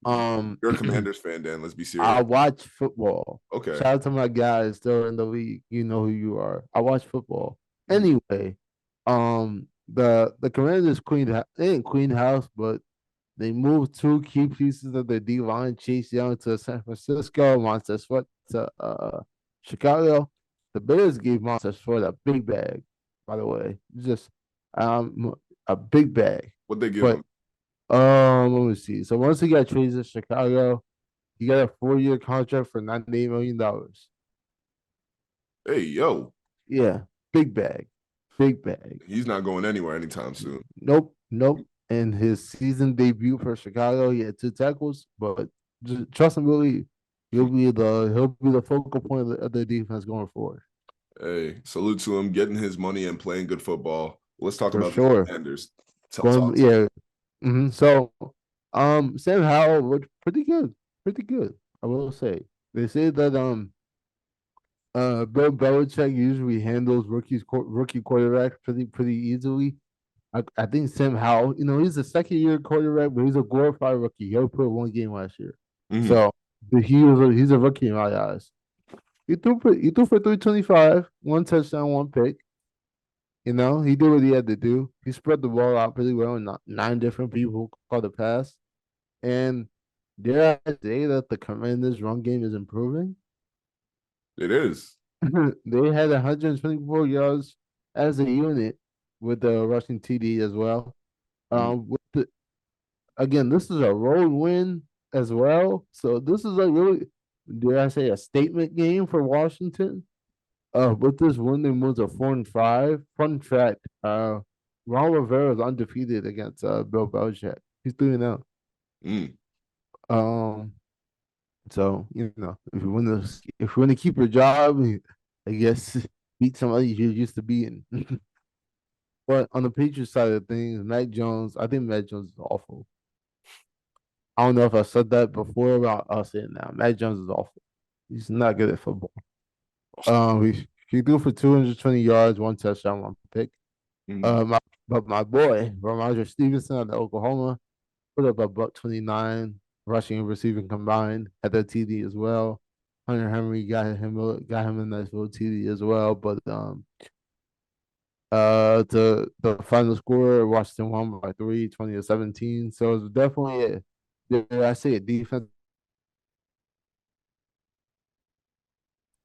You're a Commanders fan, Dan. Let's be I serious. watch football. Okay. Shout out to my guys still in the league. You know who you are. I watch football. Mhm. Anyway, the Commanders they didn't clean house, but they moved two key pieces of their D line, Chase Young to San Francisco, Montez Sweat to Chicago. The Bears gave Montez Sweat a big bag, by the way. Just a big bag. What'd they give But him? let me see. So once he got traded to Chicago, he got a 4-year contract for $98 million. Hey, yo, Yeah, big bag, big bag. he's not going anywhere anytime soon. Nope, nope. And his season debut for Chicago, he had 2 tackles, but just trust and believe, he'll be the focal point of the defense going forward Hey, salute to him getting his money and playing good football. Let's talk for about the sure. Commanders. Going, Talk to me. yeah. So, Sam Howell looked pretty good. I will say they say that Bill Belichick usually handles rookie quarterbacks pretty easily. I think Sam Howell, he's a 2nd-year quarterback, but he's a glorified rookie. He only played 1 game last year, Mhm. so he's a rookie in my eyes. He threw for 325, 1 touchdown, 1 pick. He did what he had to do. He spread the ball out pretty well, and 9 different people caught the pass. And dare I say that the Commanders' run game is improving? It is. They had 124 yards as a unit with the rushing TD as well. Mhm. With again, this is a road win as well. So this is like really, dare I say, a statement game for Washington. With this win, they moved to 4-5. Fun fact: Ron Rivera is undefeated against Bill Belichick. He's 3-0. Mm. Um, so if you want to keep your job, I guess beat somebody you used to beating. But on the Patriots side of things, Mac Jones, I think Mac Jones is awful. I don't know if I said that before, but I'll say it now. Mac Jones is awful. He's not good at football. He threw for 220 yards, 1 touchdown, 1 pick. Mhm. But my boy, Ramondre Stevenson out of Oklahoma, put up a buck 29 rushing and receiving combined, had that TD as well. Hunter Henry got him a nice little TD as well. But the final score, Washington won by 3, 20-17. So it's definitely I say a defense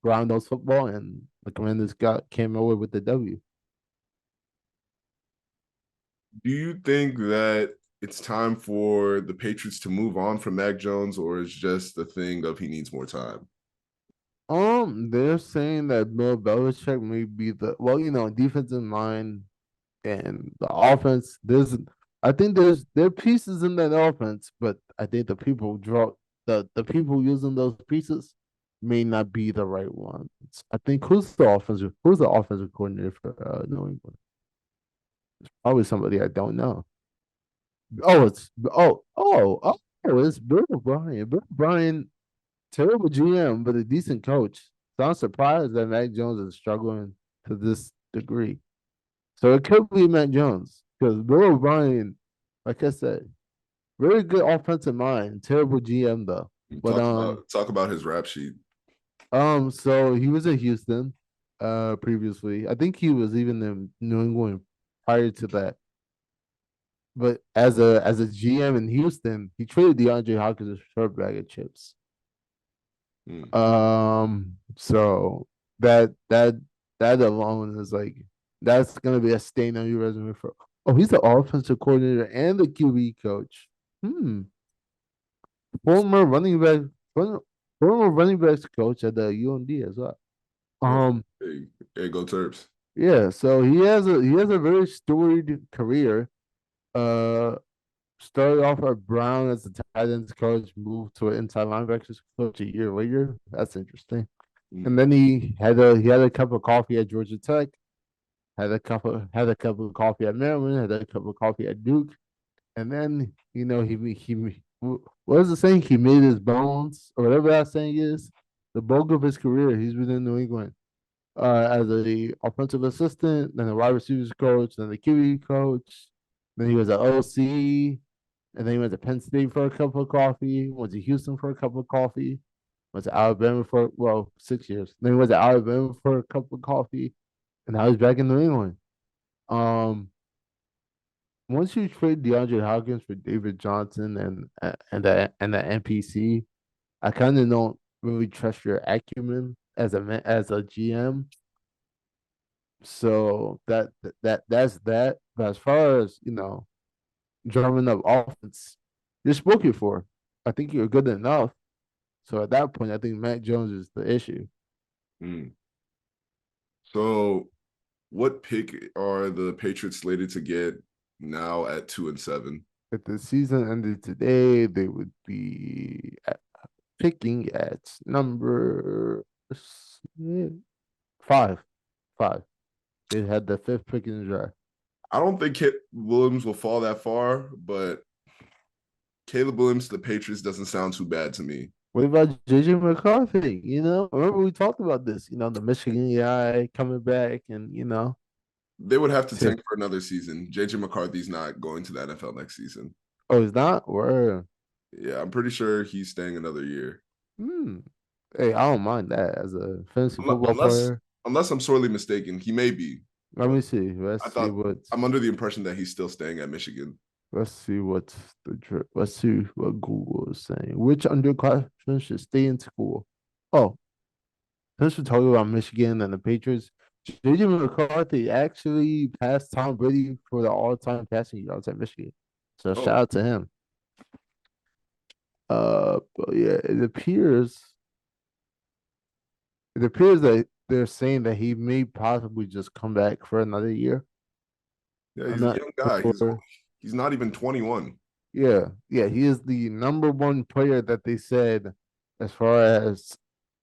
ground those football, and the Commanders came away with the W. Do you think that it's time for the Patriots to move on from Mac Jones, or is just the thing of he needs more time? They're saying that Bill Belichick may be the defensive line and the offense. I think there are pieces in that offense, but I think the people using those pieces may not be the right ones. I think who's the offensive coordinator for New England? Probably somebody I don't know. Oh, it's Bill O'Brien. Bill O'Brien, terrible GM, but a decent coach. So I'm surprised that Mac Jones is struggling to this degree. So it could be Mac Jones because Bill O'Brien, like I said, very good offensive mind, terrible GM though. But Talk about his rap sheet. so he was in Houston, previously. I think he was even in New England prior to that. But as a GM in Houston, he traded DeAndre Hopkins a short bag of chips. Hmm. So that that alone is like that's gonna be a stain on your resume for. Oh, he's the offensive coordinator and the QB coach. Hmm. Former running back, former, former running backs coach at the UND as well. Oh, Um. hey, go Terps. Yeah. So he has a very storied career. Uh. Started off at Brown as a tight ends coach, moved to an inside linebackers coach a year later. That's interesting. Hmm. And then he had a cup of coffee at Georgia Tech, had a cup of coffee at Maryland, had a cup of coffee at Duke, and then what was the saying? He made his bones or whatever that saying is. The bulk of his career, he's been in New England as a offensive assistant, then a wide receivers coach, then the QB coach, then he was an OC, and then he went to Penn State for a cup of coffee, went to Houston for a cup of coffee, went to Alabama for 6 years. Then he went to Alabama for a cup of coffee, and now he's back in New England. Um, Once you trade DeAndre Hopkins for David Johnson and the NPC, I kind of don't really trust your acumen as a GM. So that's that. But as far as drumming up offense, you're spoken for. I think you're good enough. So at that point, I think Matt Jones is the issue. Hmm. So, what pick are the Patriots slated to get now at 2-7? If the season ended today, they would be picking at number five. Five. They had the fifth pick in the draft. I don't think Williams will fall that far, but Caleb Williams to the Patriots doesn't sound too bad to me. What about JJ McCarthy? Remember we talked about this. The Michigan guy coming back, and They would have to to, tank for another season. JJ McCarthy's not going to the NFL next season. oh, he's not. Where? Yeah, I'm pretty sure he's staying another year. Hmm. Hey, I don't mind that as a fantasy football Unless player. unless I'm sorely mistaken, he may be. Let But me see. Let's I see thought what. I'm under the impression that he's still staying at Michigan. Let's see what let's see what Google is saying. Which underclassmen should stay in school? Oh, since we're talking about Michigan and the Patriots, JJ McCarthy actually passed Tom Brady for the all-time passing yards at Michigan. So shout Oh, out to him. But yeah, it appears that they're saying that he may possibly just come back for another year. yeah, I'm he's a not young guy. sure. He's not even 21. Yeah, yeah, he is the number one player that they said as far as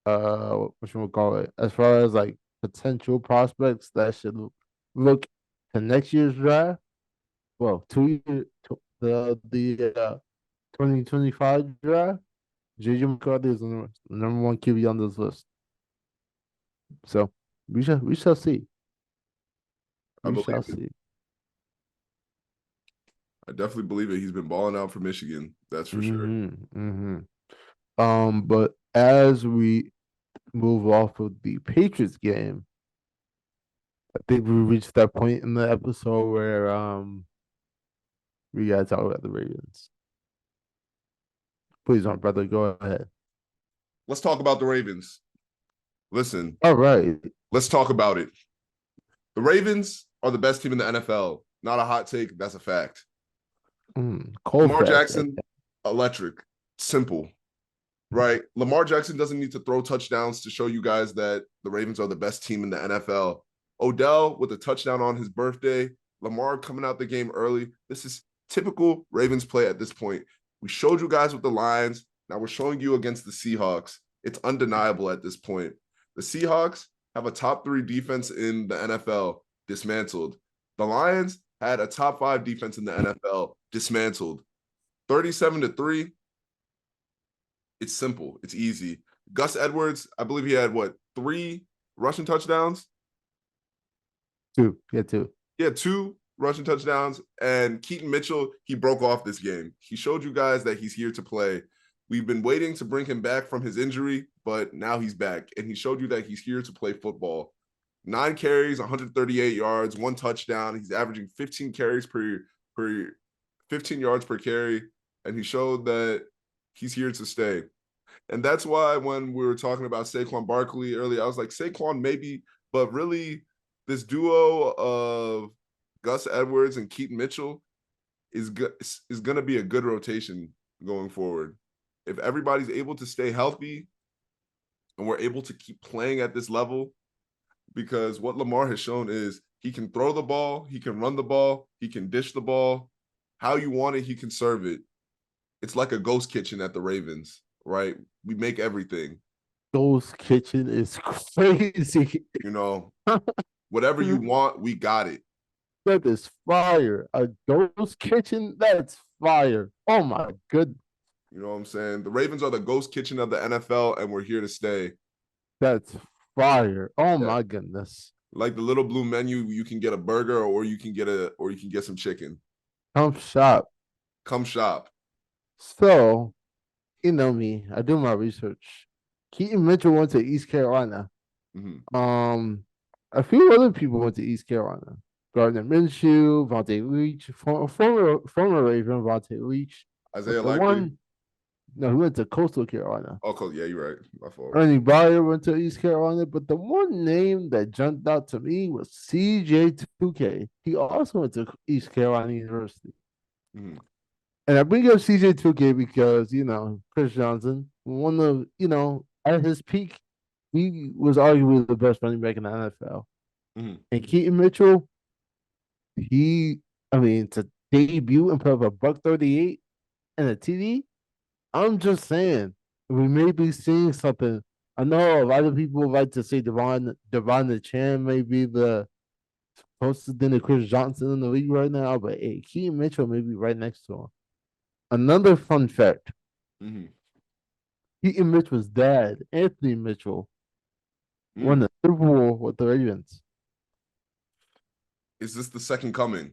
what should we call it? As far as like potential prospects that should look to next year's draft. Well, 2 year the 2025 draft. JJ McCarthy is the number one QB on this list. So we shall see. I We shall believe it. see. I definitely believe it. He's been balling out for Michigan. That's for sure. But as we move off of the Patriots game, I think we reached that point in the episode where we gotta talk about the Ravens. Please, my brother, go ahead. Let's talk about the Ravens. Listen, All right. let's talk about it. The Ravens are the best team in the NFL. Not a hot take. That's a fact. Cold Lamar facts. Right? Jackson, electric, simple, right? Lamar Jackson doesn't need to throw touchdowns to show you guys that the Ravens are the best team in the NFL. Odell with a touchdown on his birthday, Lamar coming out the game early. This is typical Ravens play at this point. We showed you guys with the Lions. Now we're showing you against the Seahawks. It's undeniable at this point. The Seahawks have a top 3 defense in the NFL, dismantled. The Lions had a top 5 defense in the NFL, dismantled. 37-3. It's simple. It's easy. Gus Edwards, I believe he had what, 3 rushing touchdowns? Two. Yeah, two. He had 2 rushing touchdowns. And Keaton Mitchell, he broke off this game. He showed you guys that he's here to play. We've been waiting to bring him back from his injury, but now he's back. And he showed you that he's here to play football. 9 carries, 138 yards, 1 touchdown. He's averaging 15 carries per 15 yards per carry. And he showed that he's here to stay. And that's why when we were talking about Saquon Barkley earlier, I was like, Saquon maybe, but really this duo of Gus Edwards and Keaton Mitchell is going to be a good rotation going forward. If everybody's able to stay healthy and we're able to keep playing at this level, because what Lamar has shown is he can throw the ball, he can run the ball, he can dish the ball. How you want it, he can serve it. It's like a ghost kitchen at the Ravens, right? We make everything. Ghost Kitchen is crazy. You know, whatever you want, we got it. That is fire. A ghost kitchen? That's fire. Oh my goodness. You know what I'm saying? The Ravens are the ghost kitchen of the NFL, and we're here to stay. That's fire. Oh Yeah. my goodness. Like the little blue menu, you can get a burger or you can get some chicken. Come shop. Come shop. So, you know me, I do my research. Keaton Mitchell went to East Carolina. A few other people went to East Carolina. Gardner Minshew, Vontae Leach, former Raven Vontae Leach. Isaiah Likely. No, he went to Coastal Carolina. Oh, yeah, you're right. My fault. Ernie Byer went to East Carolina, but the one name that jumped out to me was CJ2K. He also went to East Carolina University. Mm-hmm. And I bring up CJ2K because, Chris Johnson, one of, at his peak, he was arguably the best running back in the NFL. Mm-hmm. And Keaton Mitchell, to debut and put up a $138 and a TD, I'm just saying, we may be seeing something. I know a lot of people like to say Devon the Chan may be the closest than to Chris Johnson in the league right now, but hey, Keaton Mitchell may be right next to him. Another fun fact. Mm-hmm. Keaton Mitchell's dad, Anthony Mitchell, won the Super Bowl with the Ravens. Is this the second coming?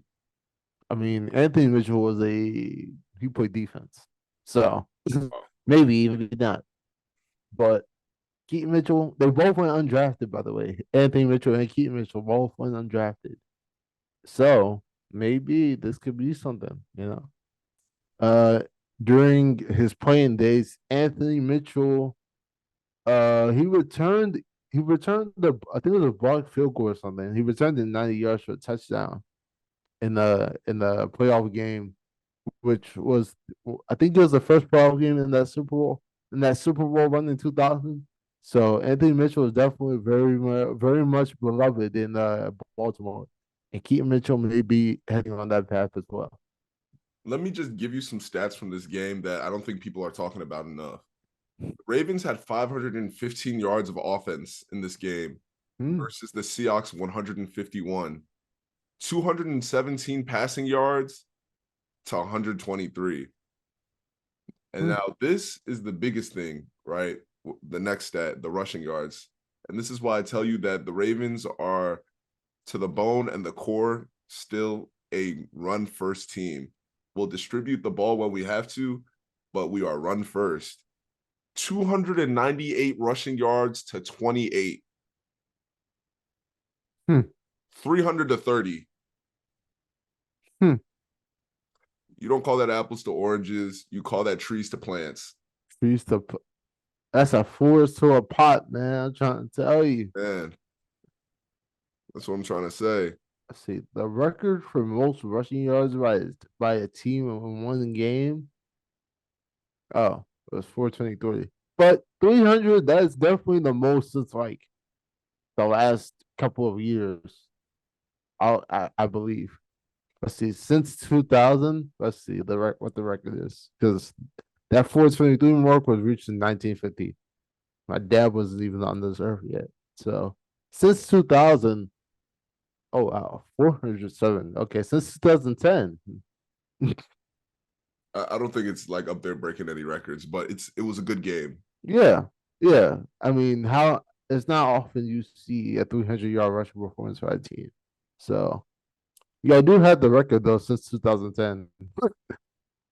Anthony Mitchell he played defense. So maybe even not. But Keaton Mitchell, they both went undrafted, by the way. Anthony Mitchell and Keaton Mitchell both went undrafted. So maybe this could be something, During his playing days, Anthony Mitchell, he returned I think it was a blocked field goal or something. He returned it 90 yards for a touchdown in the playoff game, which was, I think it was the first playoff game in that Super Bowl run in 2000. So Anthony Mitchell is definitely very much beloved in Baltimore, and Keaton Mitchell may be heading on that path as well. Let me just give you some stats from this game that I don't think people are talking about enough. The Ravens had 515 yards of offense in this game versus the Seahawks 151. 217 passing yards to 123. And now this is the biggest thing, right? The next stat, the rushing yards. And this is why I tell you that the Ravens are, to the bone and the core, still a run-first team. We'll distribute the ball when we have to, but we are run first. 298 rushing yards to 28. 300 to 30. You don't call that apples to oranges. You call that trees to plants. That's a forest to a pot, man. I'm trying to tell you. Man, that's what I'm trying to say. let's see. The record for most rushing yards by a team in one game. Oh, it was 423. But 300, that's definitely the most since like the last couple of years. I believe. Let's see, since 2000. Let's see what the record is because that 423 mark was reached in 1950. My dad wasn't even on this earth yet. So since 2000, oh wow, 407. Okay, since 2010. I don't think it's like up there breaking any records, but it was a good game. Yeah, yeah. I mean, how it's not often you see a 300-yard rushing performance by a team. So yeah, I do have the record though since 2010.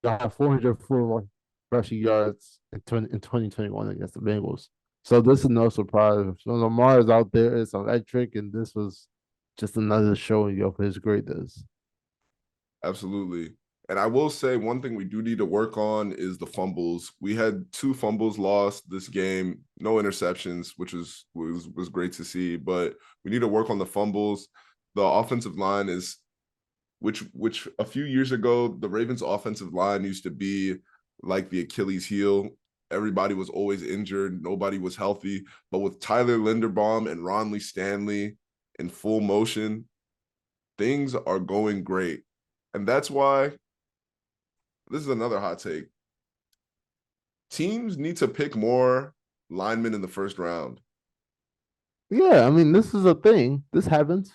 Y'all have 404 rushing yards in 2021 against the Bengals. So this is no surprise. So Lamar is out there, it's electric, and this was just another showing of his greatness. Absolutely. And I will say one thing we do need to work on is the fumbles. We had two fumbles lost this game, no interceptions, which was great to see, but we need to work on the fumbles. The offensive line is which a few years ago, the Ravens offensive line used to be like the Achilles heel. Everybody was always injured, nobody was healthy. But with Tyler Linderbaum and Ron Lee Stanley in full motion, things are going great. And that's why this is another hot take. Teams need to pick more linemen in the first round. Yeah, I mean, this is a thing. This happens.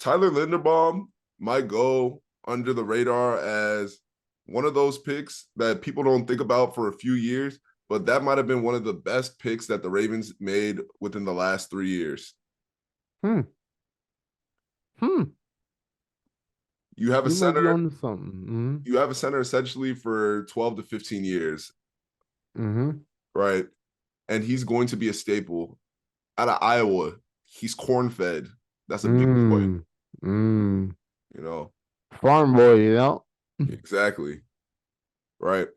Tyler Linderbaum might go under the radar as one of those picks that people don't think about for a few years, but that might have been one of the best picks that the Ravens made within the last 3 years. Hmm. Hmm. You have a You might be center, on to something. you have a center essentially for 12 to 15 years, Mm-hmm. right? And he's going to be a staple. Out of Iowa, he's corn fed. That's a big boy, Mm-hmm. Mm. you know. Farm boy, you know? Exactly. Right.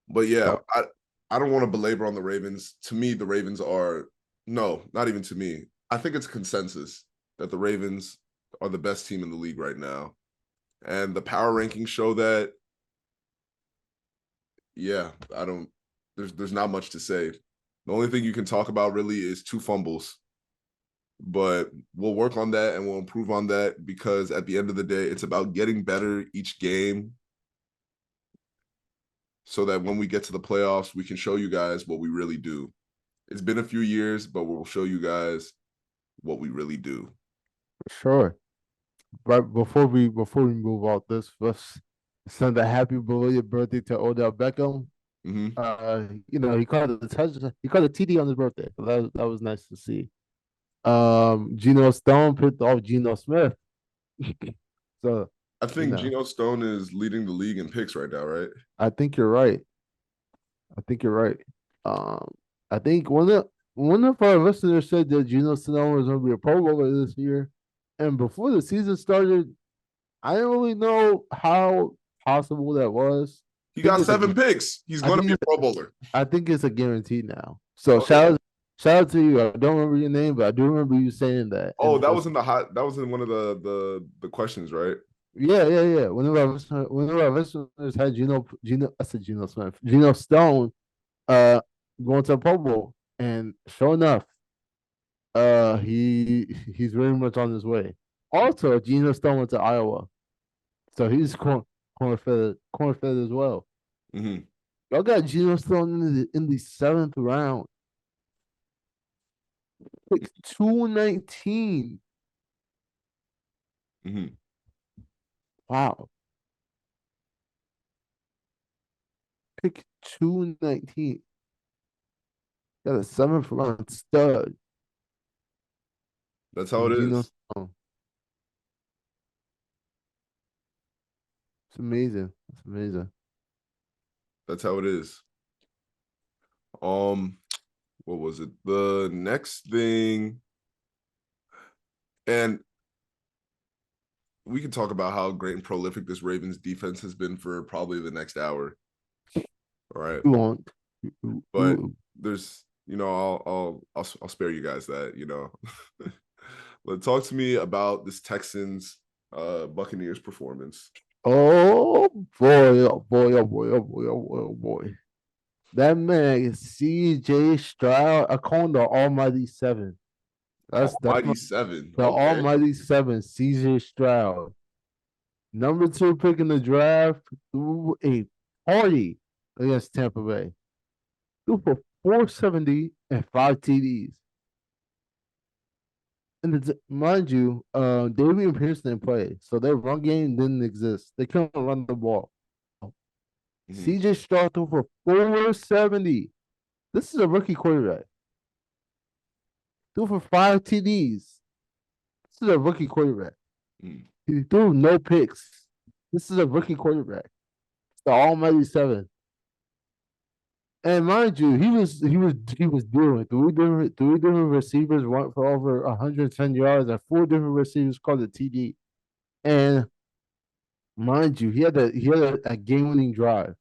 But yeah, So, I don't want to belabor on the Ravens. To me, the Ravens are no, not even to me. I think it's consensus that the Ravens are the best team in the league right now. And the power rankings show that, yeah, I don't there's not much to say. The only thing you can talk about really is two fumbles. But we'll work on that and we'll improve on that because at the end of the day, it's about getting better each game so that when we get to the playoffs, we can show you guys what we really do. It's been a few years, but we'll show you guys what we really do. sure. Right before we move out this, let's send a happy belated birthday to Odell Beckham. Mm-hmm. He caught a he caught a TD on his birthday. So that was nice to see. Geno Stone picked off Geno Smith. So, I you think know, Geno Stone is leading the league in picks right now, right? I think you're right. I think you're right. Um, I think one of our listeners said that Geno Stone was going to be a Pro Bowler this year, and before the season started, I didn't really know how possible that was. He I think got it's a, 7 picks. He's I going to think be a it's, Pro Bowler. I think it's a guarantee now. So Oh yeah. shout out to you. I don't remember your name, but I do remember you saying that. Oh, And that was in the hot. That was in one of the questions, right? yeah. One of our listeners had I said Geno Smith, Geno Stone, uh, going to the Pro Bowl, and sure enough, he's very much on his way. Also, Geno Stone went to Iowa, so he's corn fed as well. Mm-hmm. Y'all got Geno Stone in the seventh round, pick 219. Mm-hmm. Wow, pick 219. Got a seventh round stud That's how in it Geno is. Stone. It's amazing. It's amazing. That's how it is. Um, what was it? The next thing, and we can talk about how great and prolific this Ravens defense has been for probably the next hour. All right. You won't. But there's, I'll spare you guys that. Talk to me about this Texans Buccaneers performance. Oh boy, oh boy, oh boy, oh boy, oh boy, oh boy. That man, CJ Stroud, I call him the Almighty Seven. That's my Almighty seven. the Okay. Almighty Seven, CJ Stroud. Number two pick in the draft, threw a party against Tampa Bay. Threw for 470 and 5 TDs. And mind you, Davian Pierce didn't play, so their run game didn't exist. They couldn't run the ball. Mhm. CJ Stroud threw for 470. This is a rookie quarterback. Threw for 5 TDs. This is a rookie quarterback. Mm. He threw no picks. This is a rookie quarterback. It's the almighty seven. And mind you, he was doing three different receivers went for over 110 yards and 4 different receivers called a TD. And mind you, he had a game winning drive.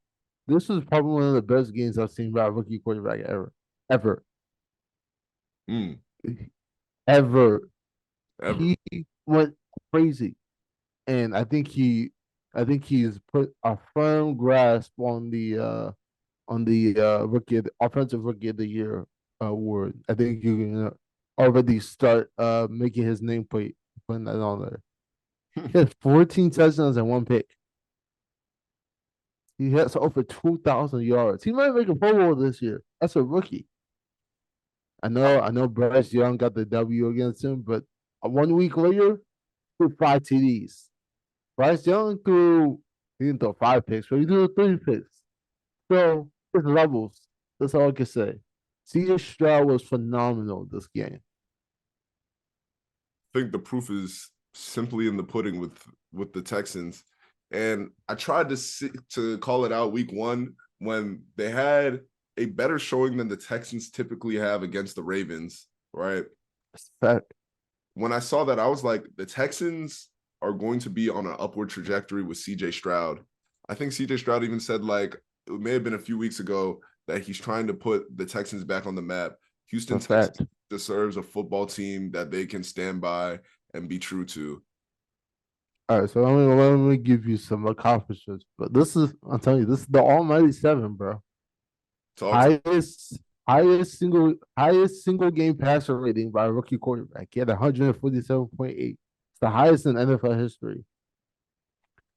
This was probably one of the best games I've seen by a rookie quarterback ever, Mm. ever. Ever. He went crazy, and I think he's put a firm grasp on the offensive rookie of the year award. I think you can already start making his nameplate, putting that on there. He has 14 touchdowns and 1 pick. He has over 2,000 yards. He might make a Pro Bowl this year. That's a rookie. I know Bryce Young got the W against him, but 1 week later, threw 5 TDs. Bryce Young he didn't throw 5 picks, but he threw 3 picks. So it's levels. That's all I can say. CJ Stroud was phenomenal this game. Think the proof is simply in the pudding with the Texans. And I tried to call it out week one when they had a better showing than the Texans typically have against the Ravens, right? Fact. When I saw that, I was like, the Texans are going to be on an upward trajectory with CJ Stroud. I think CJ Stroud even said, like, it may have been a few weeks ago that he's trying to put the Texans back on the map. Houston A Texans fact. deserves a football team that they can stand by and be true to. All right, so let me give you some accomplishments. But I'm telling you, this is the almighty seven, bro. Talk to Highest highest single game passer rating by a rookie quarterback. He had 147.8. It's the highest in NFL history.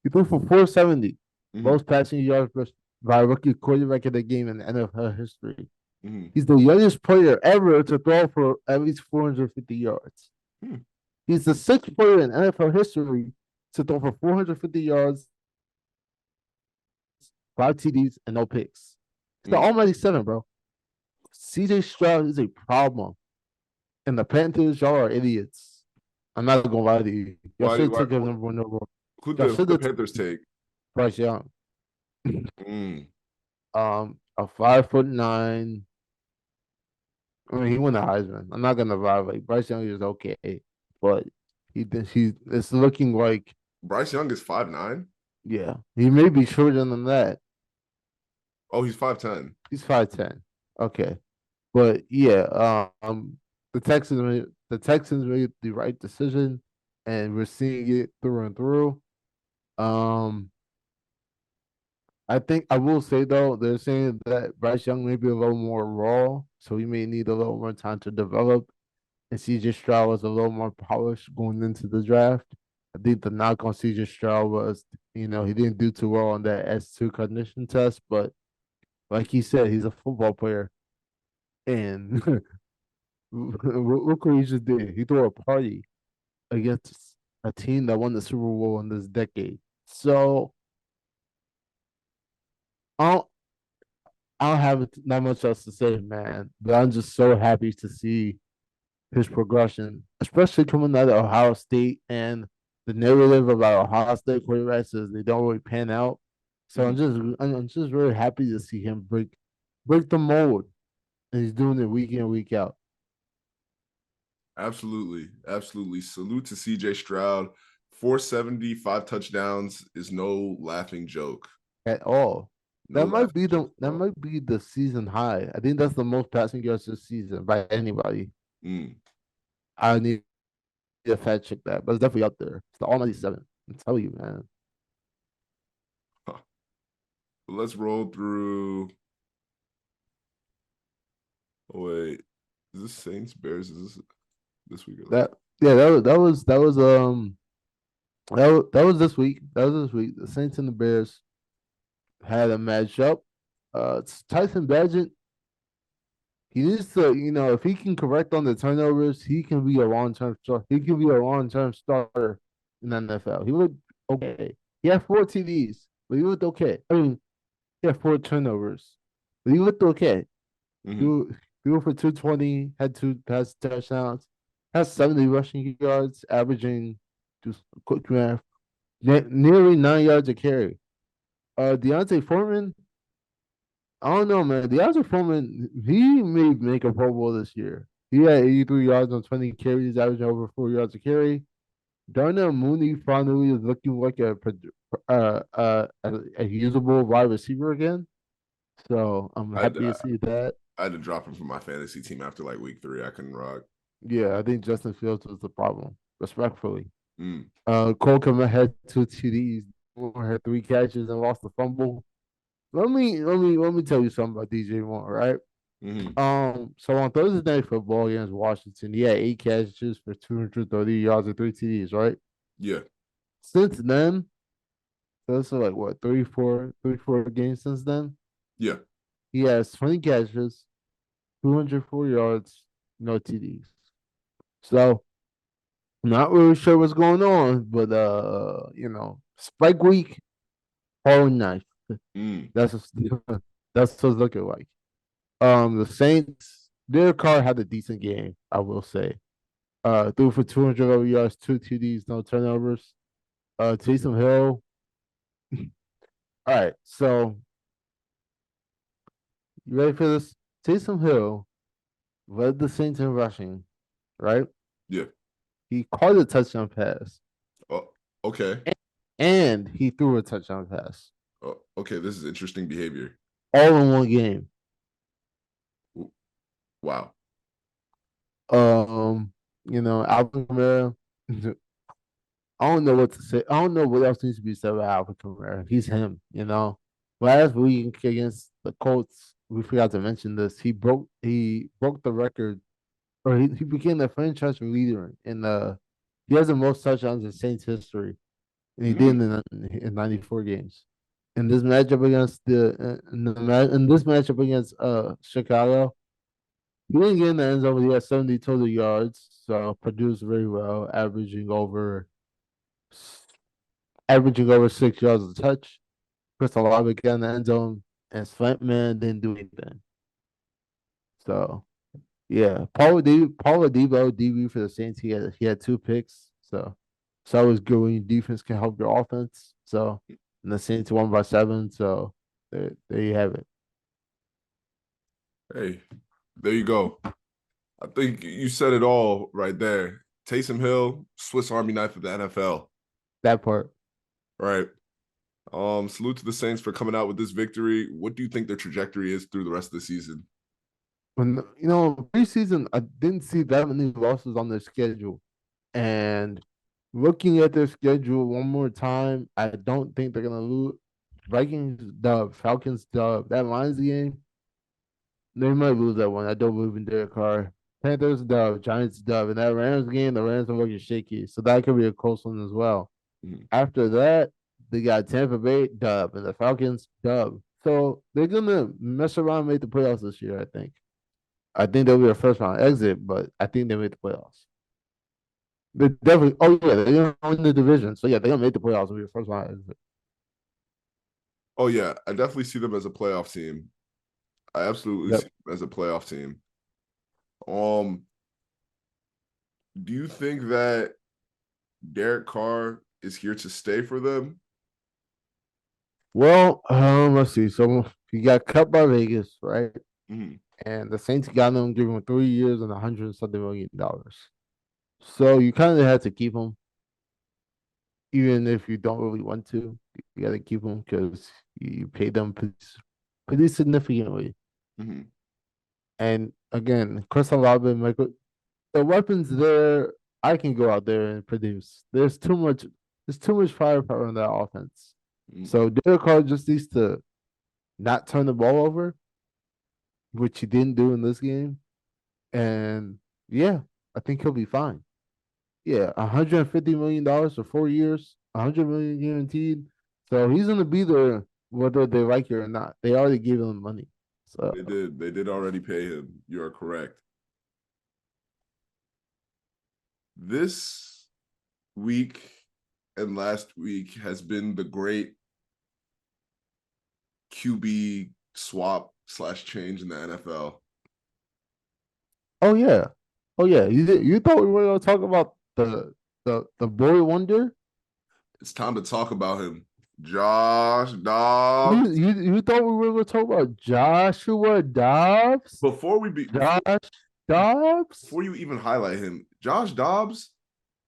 He threw for 470. me. Most passing yards by a rookie quarterback in the game in NFL history. Hmm. He's the youngest player ever to throw for at least 450 yards. Hmm. He's the sixth player in NFL history to throw for 450 yards, 5 TDs, and no picks. It's the Hmm. almighty seven, bro. CJ Stroud is a problem. And the Panthers, y'all are idiots. I'm not gonna lie to you. Y'all Why? should Why? take him number one overall. Y'all Who should the have Panthers take? Bryce Young. Mm. A 5'9". I mean, he won the Heisman. I'm not gonna lie, like Bryce Young is okay, but it's looking like Bryce Young is 5'9". yeah, he may be shorter than that. Oh, he's 5'10". He's 5'10". Okay. But yeah, the Texans made the right decision, and we're seeing it through and through. Um, I think I will say though, they're saying that Bryce Young may be a little more raw, so he may need a little more time to develop. And CJ Stroud was a little more polished going into the draft. I think the knock on CJ Stroud was, he didn't do too well on that S2 cognition test, but like he said, he's a football player. And look what he just did. He threw a party against a team that won the Super Bowl in this decade. So I don't, I don't have not much else to say, man. But I'm just so happy to see his progression, especially coming out of Ohio State, and the narrative about Ohio State quarterbacks is they don't really pan out. So Mhm. I'm just really happy to see him break the mold, and he's doing it week in week out Absolutely. Absolutely. Salute to CJ Stroud. 475 touchdowns is no laughing joke. at all. No That might laughing be joke the at that all. might be the season high. I think that's the most passing yards this season by anybody. Mm. I need to fact check that, but it's definitely up there. It's the All 97. I tell you, man. Huh. Let's roll through. Oh, wait, is this Saints Bears? Is this week or last? That yeah, that was this week. That was this week. The Saints and the Bears had a matchup. It's Tyson Badgett. He needs to, if he can correct on the turnovers, he can be a long term starter. He can be a long term starter in the NFL. He looked okay. He had 4 TDs, but he looked okay. I mean, he had 4 turnovers, but he looked okay. He, Mm-hmm. wa- he went for 220, had 2 pass touchdowns, has 70 rushing yards, averaging just quick math, nearly 9 yards a carry. Deontay Foreman, I don't know, man. DeAndre Foreman, he may make a Pro Bowl this year. He had 83 yards on 20 carries, averaging over 4 yards a carry. Darnell Mooney finally is looking like a usable wide receiver again. So I'm I happy to see that. I had to drop him from my fantasy team after like week 3. I couldn't rock. Yeah, I think Justin Fields was the problem, respectfully. Mm. Cole Kmet had 2 TDs, Moore had 3 catches and lost the fumble. Let me tell you something about DJ Moore, right? Mm-hmm. So on Thursday Night Football against Washington, he had 8 catches for 230 yards and 3 TDs, right? Yeah, Since then, so that's like what, 34 games since then. yeah. He has 20 catches, 204 yards, no TDs. So I'm not really sure what's going on, but Spike Week, whole night. Mm. That's what, that's what it's looking like. The Saints, their car had a decent game, I will say. Threw for 200 over yards, 2 TDs, no turnovers. Taysom Hill. All right, so you ready for this? Taysom Hill led the Saints in rushing, right? Yeah. He caught a touchdown pass, Oh, okay. and he threw a touchdown pass, Oh, okay. This is interesting behavior. all in one game. Wow. Um, Alvin Kamara. I don't know what to say. I don't know what else needs to be said about Alvin Kamara. He's him. Last week against the Colts, we forgot to mention this. He broke the record, or he became the franchise leader in the. He has the most touchdowns in Saints history, and he did Mm. in 94 games. In this matchup against in this matchup against Chicago, he didn't get in the end zone. But he had 70 total yards, so produced very well, averaging over 6 yards a touch. Chris Olave got in the end zone, and Slantman didn't do anything. So yeah, Paul Adebo DB for the Saints. He had 2 picks. So it was good when your defense can help your offense. So and the Saints won by 7. So there you have it. Hey, there you go. I think you said it all right there. Taysom Hill, Swiss Army knife of the NFL. That part. Right. Salute to the Saints for coming out with this victory. What do you think their trajectory is through the rest of the season? When preseason, I didn't see that many losses on their schedule, and looking at their schedule one more time, I don't think they're gonna lose. Vikings dub, Falcons dub. That Lions game, they might lose that one. I don't believe in Derek Carr. Panthers dub, Giants dub, and that Rams game, the Rams are looking shaky, so that could be a close one as well. Mhm. After that, they got Tampa Bay dub and the Falcons dub. So they're gonna mess around and make the playoffs this year. I think. I think they'll be a first round exit, but I think they make the playoffs. They definitely. Oh yeah, they're gonna win the division. So yeah, they're gonna make the playoffs and be a first round exit. Oh yeah, I definitely see them as a playoff team. I absolutely see Yep. them as a playoff team. Um, do you think that Derek Carr is here to stay for them? Well, let's see. So he got cut by Vegas, right? Mhm. And the Saints got him, giving him 3 years and 100 something million dollars. So you kind of had to keep him, even if you don't really want to. You got to keep him because you paid them pretty significantly. Mhm. And again, Chris Olave, Michael, the weapons there. I can go out there and produce. There's too much firepower in that offense. Mm, So Derek Carr just needs to not turn the ball over, which he didn't do in this game. And yeah, I think he'll be fine. Yeah, $150 million for 4 years, 100 million guaranteed. So he's gonna be there whether they like it or not. They already gave him money. So they did. They did already pay him. You are correct. This week and last week has been the great QB swap slash change in the NFL. oh yeah. Oh yeah. You thought we were gonna talk about the boy wonder? It's time to talk about him. Josh Dobbs. You thought we were gonna talk about Joshua Dobbs? Before we be Josh Dobbs? before you even highlight him, Josh Dobbs,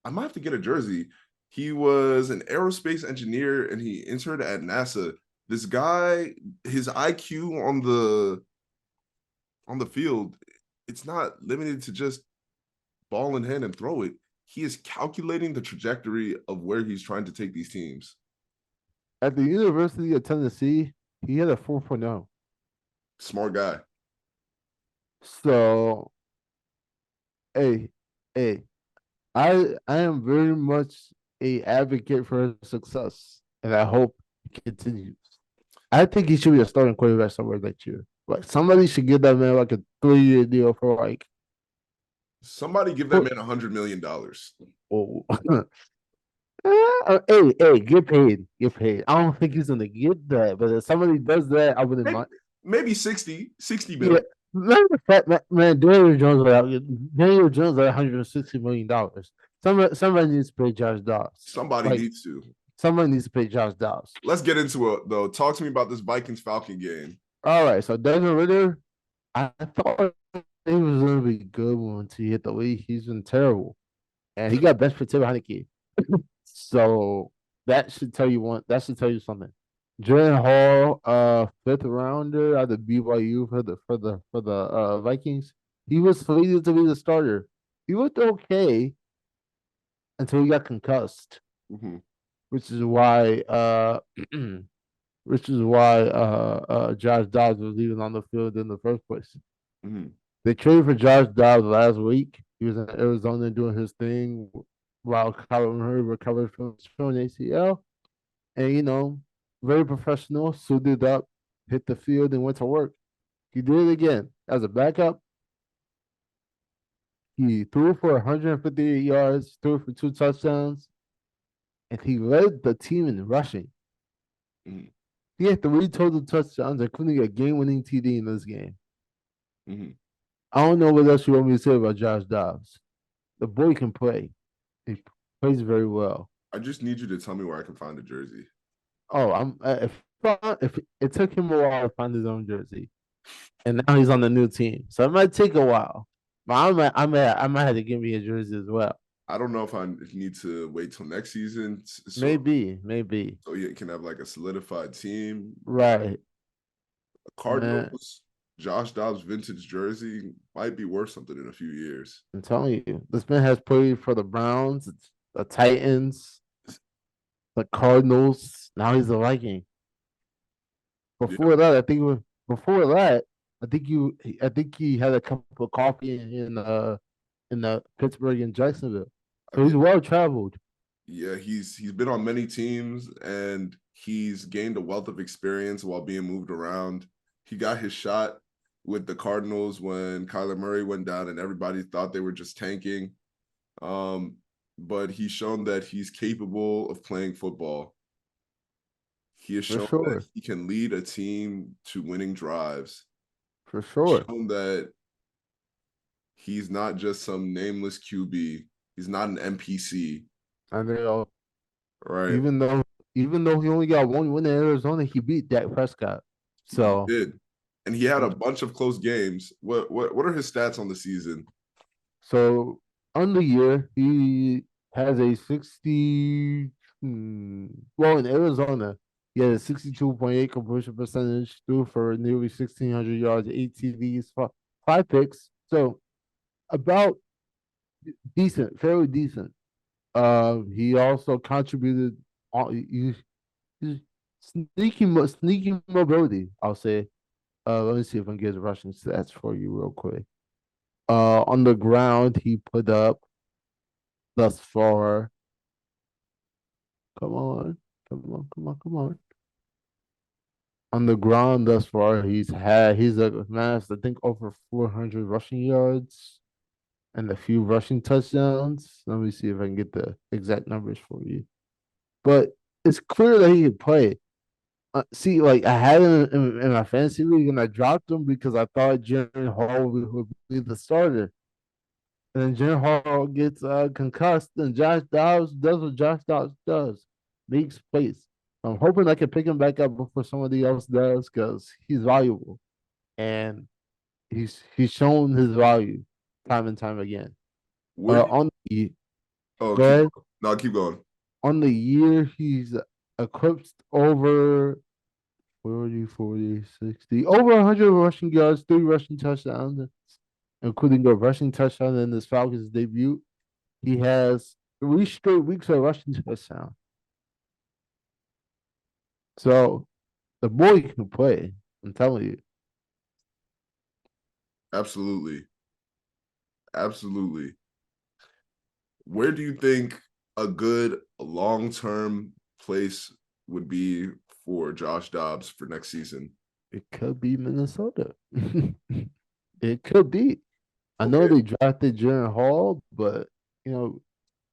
I might have to get a jersey. He was an aerospace engineer and he interned at NASA. This guy, his IQ on the field, it's not limited to just ball in hand and throw it. He is calculating the trajectory of where he's trying to take these teams. At the University of Tennessee, he had a 4.0. Smart guy. So hey, hey, I am very much a advocate for his success, and I hope he continues. I think he should be a starting quarterback somewhere next year. Like somebody should give that man like a 3 year deal for like Somebody give that for, man $100 million. oh. Hey, get paid. Get paid. I don't think he's gonna get that, but if somebody does that, I wouldn't Maybe, mind. maybe 60 Yeah. million. Matter of fact, man, Daniel Jones at $160 million. Somebody needs to pay Josh Dobbs. Somebody Like needs to. somebody needs to pay Josh Dobbs. Let's get into it though. Talk to me about this Vikings Falcon game. All right, so Desmond Ritter, I thought he was gonna be good once he hit the league. He's been terrible, and he got benched for Tim Heineke. So that should tell you one. That should tell you something. Jaren Hall, fifth rounder out of BYU for the Vikings. He was slated to be the starter. He looked okay until he got concussed, Mm-hmm. which is why Josh Dobbs was even on the field in the first place. Mm-hmm. They traded for Josh Dobbs last week. He was in Arizona doing his thing while Kyler Murray recovered from an ACL. And, very professional, suited up, hit the field, and went to work. He did it again. As a backup, he threw for 158 yards, threw for 2 touchdowns, and he led the team in rushing. Mm-hmm. He had 3 total touchdowns, including a game-winning TD in this game. Mm-hmm. I don't know what else you want me to say about Josh Dobbs. The boy can play. He plays very well. I just need you to tell me where I can find a jersey. Oh, if it took him a while to find his own jersey, and now he's on the new team, so it might take a while. But I might have to give me a jersey as well. I don't know if I need to wait till next season Maybe. so you can have like a solidified team. Right, man. Cardinals, Josh Dobbs vintage jersey might be worth something in a few years. I'm telling you, this man has played for the Browns, the Titans, the Cardinals. Now he's a Viking. Yeah, Before that, before that, I think he had a cup of coffee in Pittsburgh and Jacksonville. I So he's mean, well traveled. yeah, he's been on many teams and he's gained a wealth of experience while being moved around. He got his shot with the Cardinals when Kyler Murray went down and everybody thought they were just tanking. But he's shown that he's capable of playing football. He has For shown that sure. he can lead a team to winning drives. For sure. Shown that he's not just some nameless QB. He's not an NPC, And they all right? even though even though he only got one win in Arizona, he beat Dak Prescott. He So did, and he had a bunch of close games. What are his stats on the season? so on the year he has a 60 well in Arizona, he had a 62.8 completion percentage, threw for nearly 1,600 yards, 8 TDs, five picks. So about decent, fairly decent. He also contributed on sneaky mobility. I'll say. Let me see if I can get the rushing stats for you real quick. On the ground, he put up thus far. Come on, come on. On the ground thus far, he's amassed I think over 400 rushing yards and a few rushing touchdowns. Let me see if I can get the exact numbers for you. But it's clear that he can play. See, like I had him in my fantasy league, and I dropped him because I thought Jaren Hall would be the starter. And then Jaren Hall gets concussed, and Josh Dobbs does what Josh Dobbs does, makes plays. I'm hoping I can pick him back up before somebody else does because he's valuable, and he's shown his value time and time again. Where do you, On the oh Go keep ahead. going. No, keep going. On the year, he's eclipsed over 40, 60, over 100 rushing yards, 3 rushing touchdowns, including a rushing touchdown in his Falcons debut. He has 3 straight weeks of rushing touchdown. So the boy can play. I'm telling you. Absolutely. Absolutely. Where do you think a good long-term place would be for Josh Dobbs for next season? It could be Minnesota. It could be. I know Okay. they drafted Jaren Hall, but you know,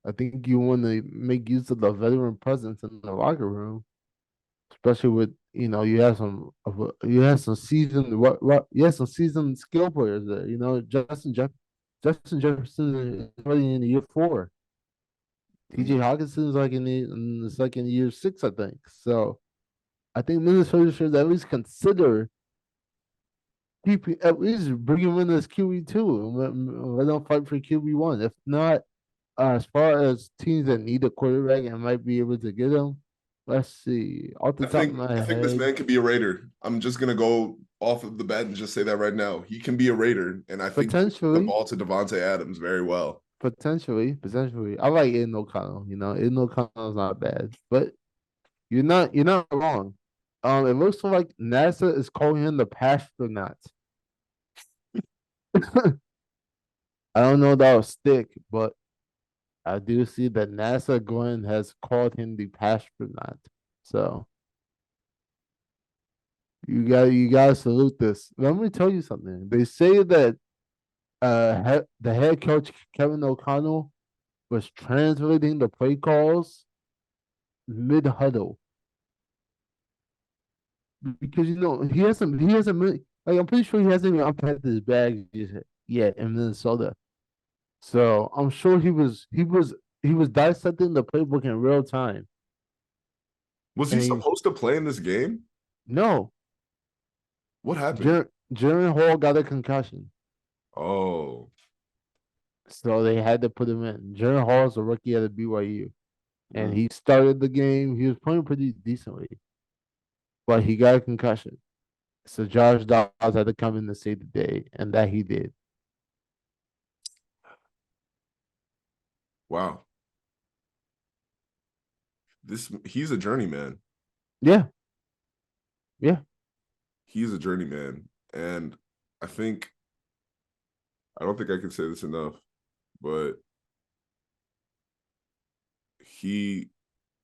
I think you want to make use of the veteran presence in the locker room, especially with you have some seasoned you have some seasoned skill players there. You know, Justin Jefferson is already in year 4. TJ Mhm. Hawkinson's like in the second year 6, I think. So I think Minnesota should at least consider keeping at least bring him in as QB2 and let them fight for QB1. If not, as far as teams that need a quarterback and might be able to get him, let's see. Off the I top of think my I think this head, man can be a Raider. I'm just gonna go off of the bat and just say that right now. He can be a Raider, and I think the potentially, ball to Devontae Adams very well. potentially. I like Aiden O'Connell. You know, Aiden O'Connell's not bad, but you're not wrong. It looks like NASA is calling him the pastronaut. I don't know if that'll stick, but I do see that NASA Glenn has called him the pastronaut. So you gotta salute this. Let me tell you something. They say that the head coach Kevin O'Connell was translating the play calls mid huddle because he hasn't really, like I'm pretty sure he hasn't even unpacked his bag yet in Minnesota. So I'm sure he was dissecting the playbook in real time. Was he And he, supposed to play in this game? no, What happened? Jaren Hall got a concussion. Oh, So they had to put him in. Jaren Hall is a rookie at BYU. And mm. he started the game. He was playing pretty decently, but he got a concussion. So Josh Dobbs had to come in to save the day, and that he did. Wow. He's a journeyman. Yeah, yeah, He's a journeyman, and I think I don't think I can say this enough, but he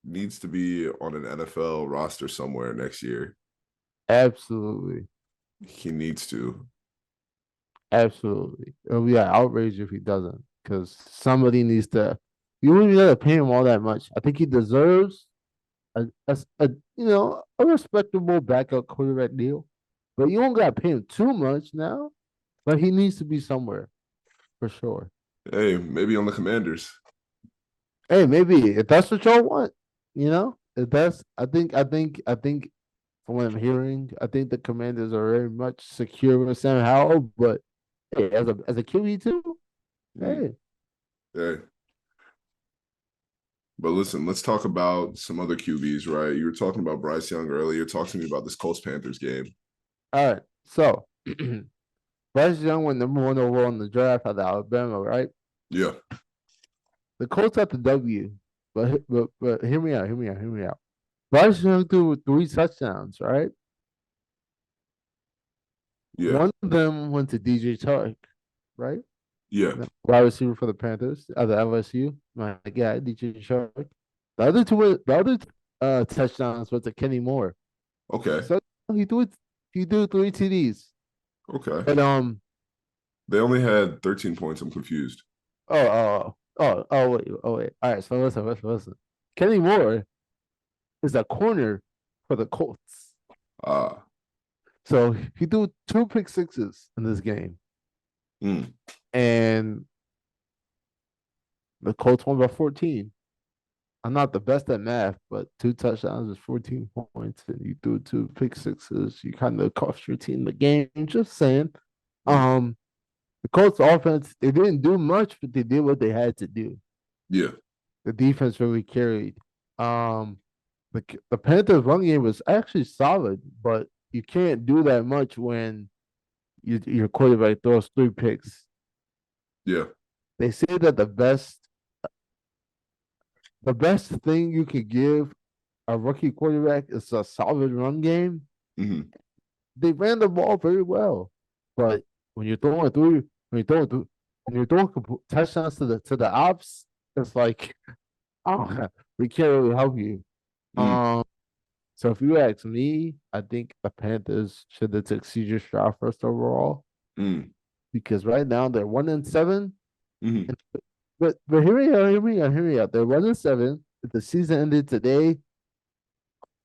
needs to be on an NFL roster somewhere next year. absolutely, He needs to. absolutely. It'll be an outrage if he doesn't, because somebody needs to. You wouldn't even have to pay him all that much. I think he deserves a respectable backup quarterback deal, but you don't got to pay him too much now. But he needs to be somewhere for sure. Hey, maybe on the Commanders. Hey, maybe if that's what y'all want, if that's, I think from what I'm hearing, I think the Commanders are very much secure with Sam Howell. But hey, as a QB too, Mm, hey, hey, but listen, let's talk about some other QBs, right? You were talking about Bryce Young earlier. Talk to me about this Colts Panthers game. all right. So Bryce Young went number 1 overall in the draft out of Alabama, right? Yeah. the Colts got the W, but hear me out, hear me out. Bryce Young threw 3 touchdowns, right? Yeah. One of them went to DJ Chark, right? Yeah. Wide receiver for the Panthers, the LSU. My guy, DJ Chark. The other touchdowns went to Kenny Moore. Okay. So he threw he threw 3 TDs. Okay. But They only had 13 points. I'm confused. wait. All right, so listen. Kenny Moore is a corner for the Colts. Ah. So he threw 2 pick sixes in this game. Mm. And the Colts won by 14. I'm not the best at math, but 2 touchdowns is 14 points, and you threw 2 pick sixes. You kind of cost your team the game. Just saying. Mm. Um, the Colts offense, they didn't do much, but they did what they had to do. Yeah. The defense really carried. Um, the Panthers' run game was actually solid, but you can't do that much when your quarterback throws 3 picks. Yeah. They say that the best thing you could give a rookie quarterback is a solid run game. Hmm. They ran the ball very well, but when you're throwing through, when you're throwing through, when you're throwing touchdowns to the ops, it's like, oh, we can't really help you. Mm. Um, so if you ask me, I think the Panthers should have took CJ Stroud first overall Mm. because right now they're 1-7. Hmm. But hear me out. They're 1-7. If the season ended today,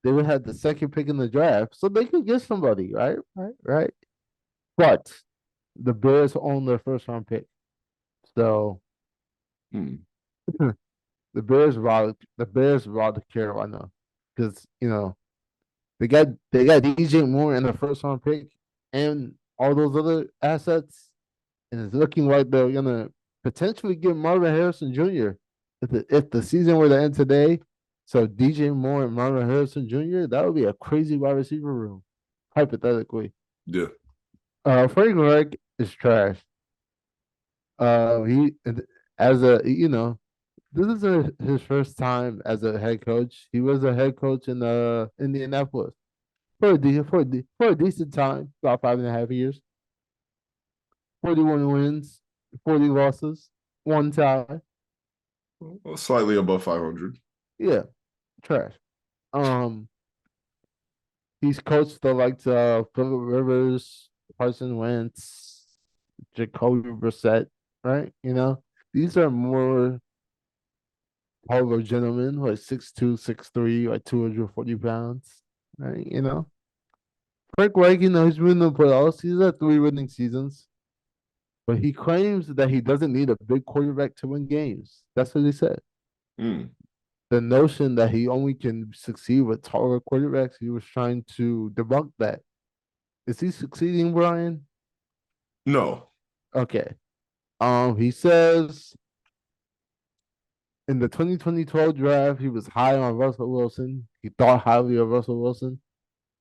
they would have the second pick in the draft, so they could get somebody, right? Right. But the Bears own their first round pick, so Mm. the Bears robbed Carolina because they got DJ Moore in the first round pick and all those other assets, and it's looking like they're gonna potentially get Marvin Harrison Jr. If the season were to end today. So DJ Moore and Marvin Harrison Jr. That would be a crazy wide receiver room, hypothetically. Yeah. Frank Reich is trash. He as a this is his first time as a head coach. He was a head coach in Indianapolis for a decent time, about 5.5 years. 41 wins, 40 losses, 1 tie. Well, slightly above 500. Yeah, trash. Um, he's coached the likes of Philip Rivers, Carson Wentz, Jacoby Brissett, right? These are more taller gentlemen, like 6'2", 6'3", like 240 pounds, right? Frank Reich, he's been in the playoffs. He's had 3 winning seasons, but he claims that he doesn't need a big quarterback to win games. That's what he said. Mm. The notion that he only can succeed with taller quarterbacks, he was trying to debunk that. Is he succeeding, Brian? No. Okay. He says in the 2012 draft, he was high on Russell Wilson. He thought highly of Russell Wilson.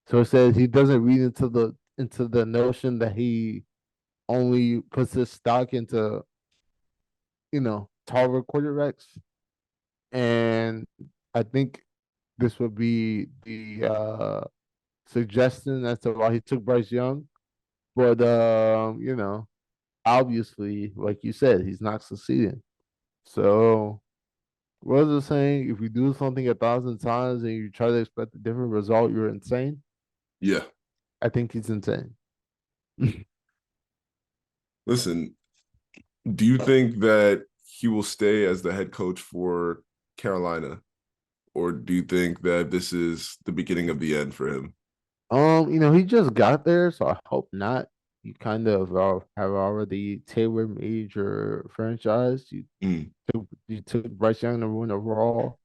So it says he doesn't read into the notion that he only puts his stock into, taller quarterbacks. And I think this would be the suggestion as to why he took Bryce Young. But obviously, like you said, he's not succeeding. So what is it saying? If you do something 1,000 times and you try to expect a different result, you're insane. Yeah. I think he's insane. Listen, do you think that he will stay as the head coach for Carolina? Or do you think that this is the beginning of the end for him? He just got there, so I hope not. You kind of have already tailor-made your franchise. You Mm. took you took Bryce Young to win overall,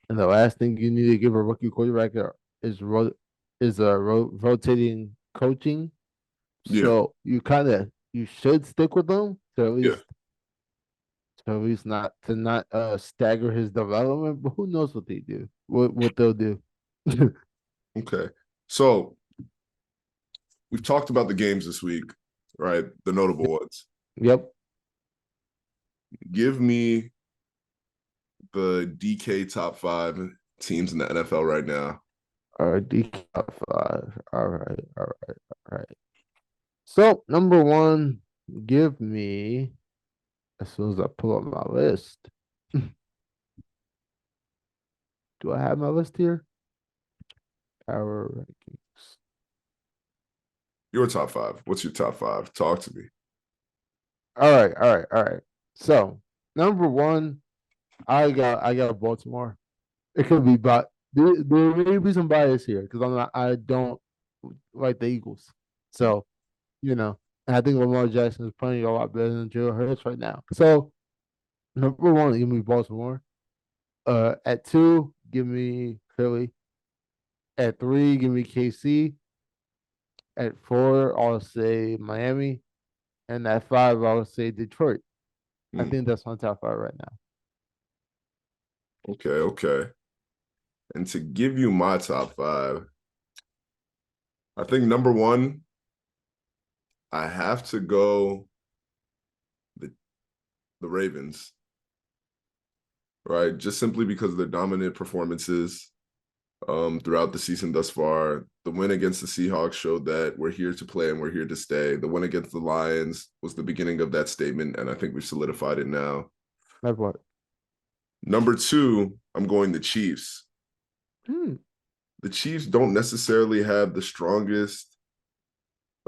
and the last thing you need to give a rookie quarterback is rotating coaching. Yeah. So you should stick with them Yeah. to at least not stagger his development. But who knows what they do? What they'll do? Okay. So we've talked about the games this week, right? The notable ones. Yep. Give me the DK top five teams in the NFL right now. All right, D top five. All right, all right, all right. So number one, give me as soon as I pull up my list. Do I have my list here? Power rankings. Your top five. What's your top five? Talk to me. All right, all right, all right. So number one, I got Baltimore. It could be, but there may be some bias here because I don't like the Eagles. So and I think Lamar Jackson is playing a lot better than Joe Hurts right now. So number one, give me Baltimore. At two, give me Philly. At three, give me KC. At four, I'll say Miami. And at five, I'll say Detroit. I Hmm. think that's my top five right now. Okay, okay. And to give you my top five, I think number one, I have to go the the Ravens, right? Just simply because of their dominant performances throughout the season thus far. The win against the Seahawks showed that we're here to play and we're here to stay. The win against the Lions was the beginning of that statement, and I think we've solidified it now. That's what. Number two, I'm going the Chiefs. Hmm. The Chiefs don't necessarily have the strongest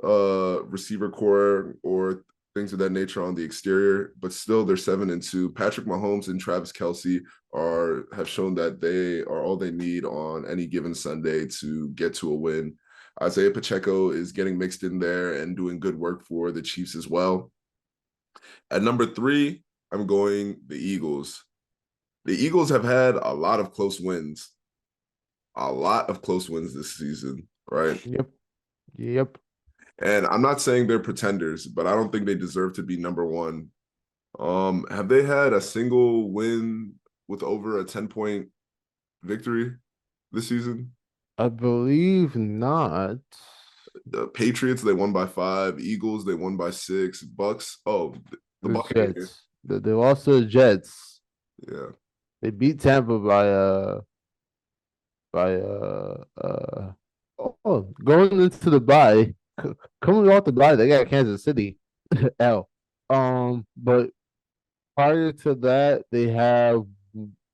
receiver core or things of that nature on the exterior, but still they're 7-2. Patrick Mahomes and Travis Kelsey have shown that they are all they need on any given Sunday to get to a win. Isaiah Pacheco is getting mixed in there and doing good work for the Chiefs as well. At number three, I'm going the Eagles. The Eagles have had a lot of close wins this season, right? Yep. Yep. And I'm not saying they're pretenders, but I don't think they deserve to be number one. Have they had a single win with over a 10-point victory this season? I believe not. The Patriots, they won by 5. Eagles, they won by 6. Bucks, the The Buccaneers. Jets. They lost to the Jets. Yeah. They beat Tampa by going into the bye. Coming off the bye, they got Kansas City. L. But prior to that, they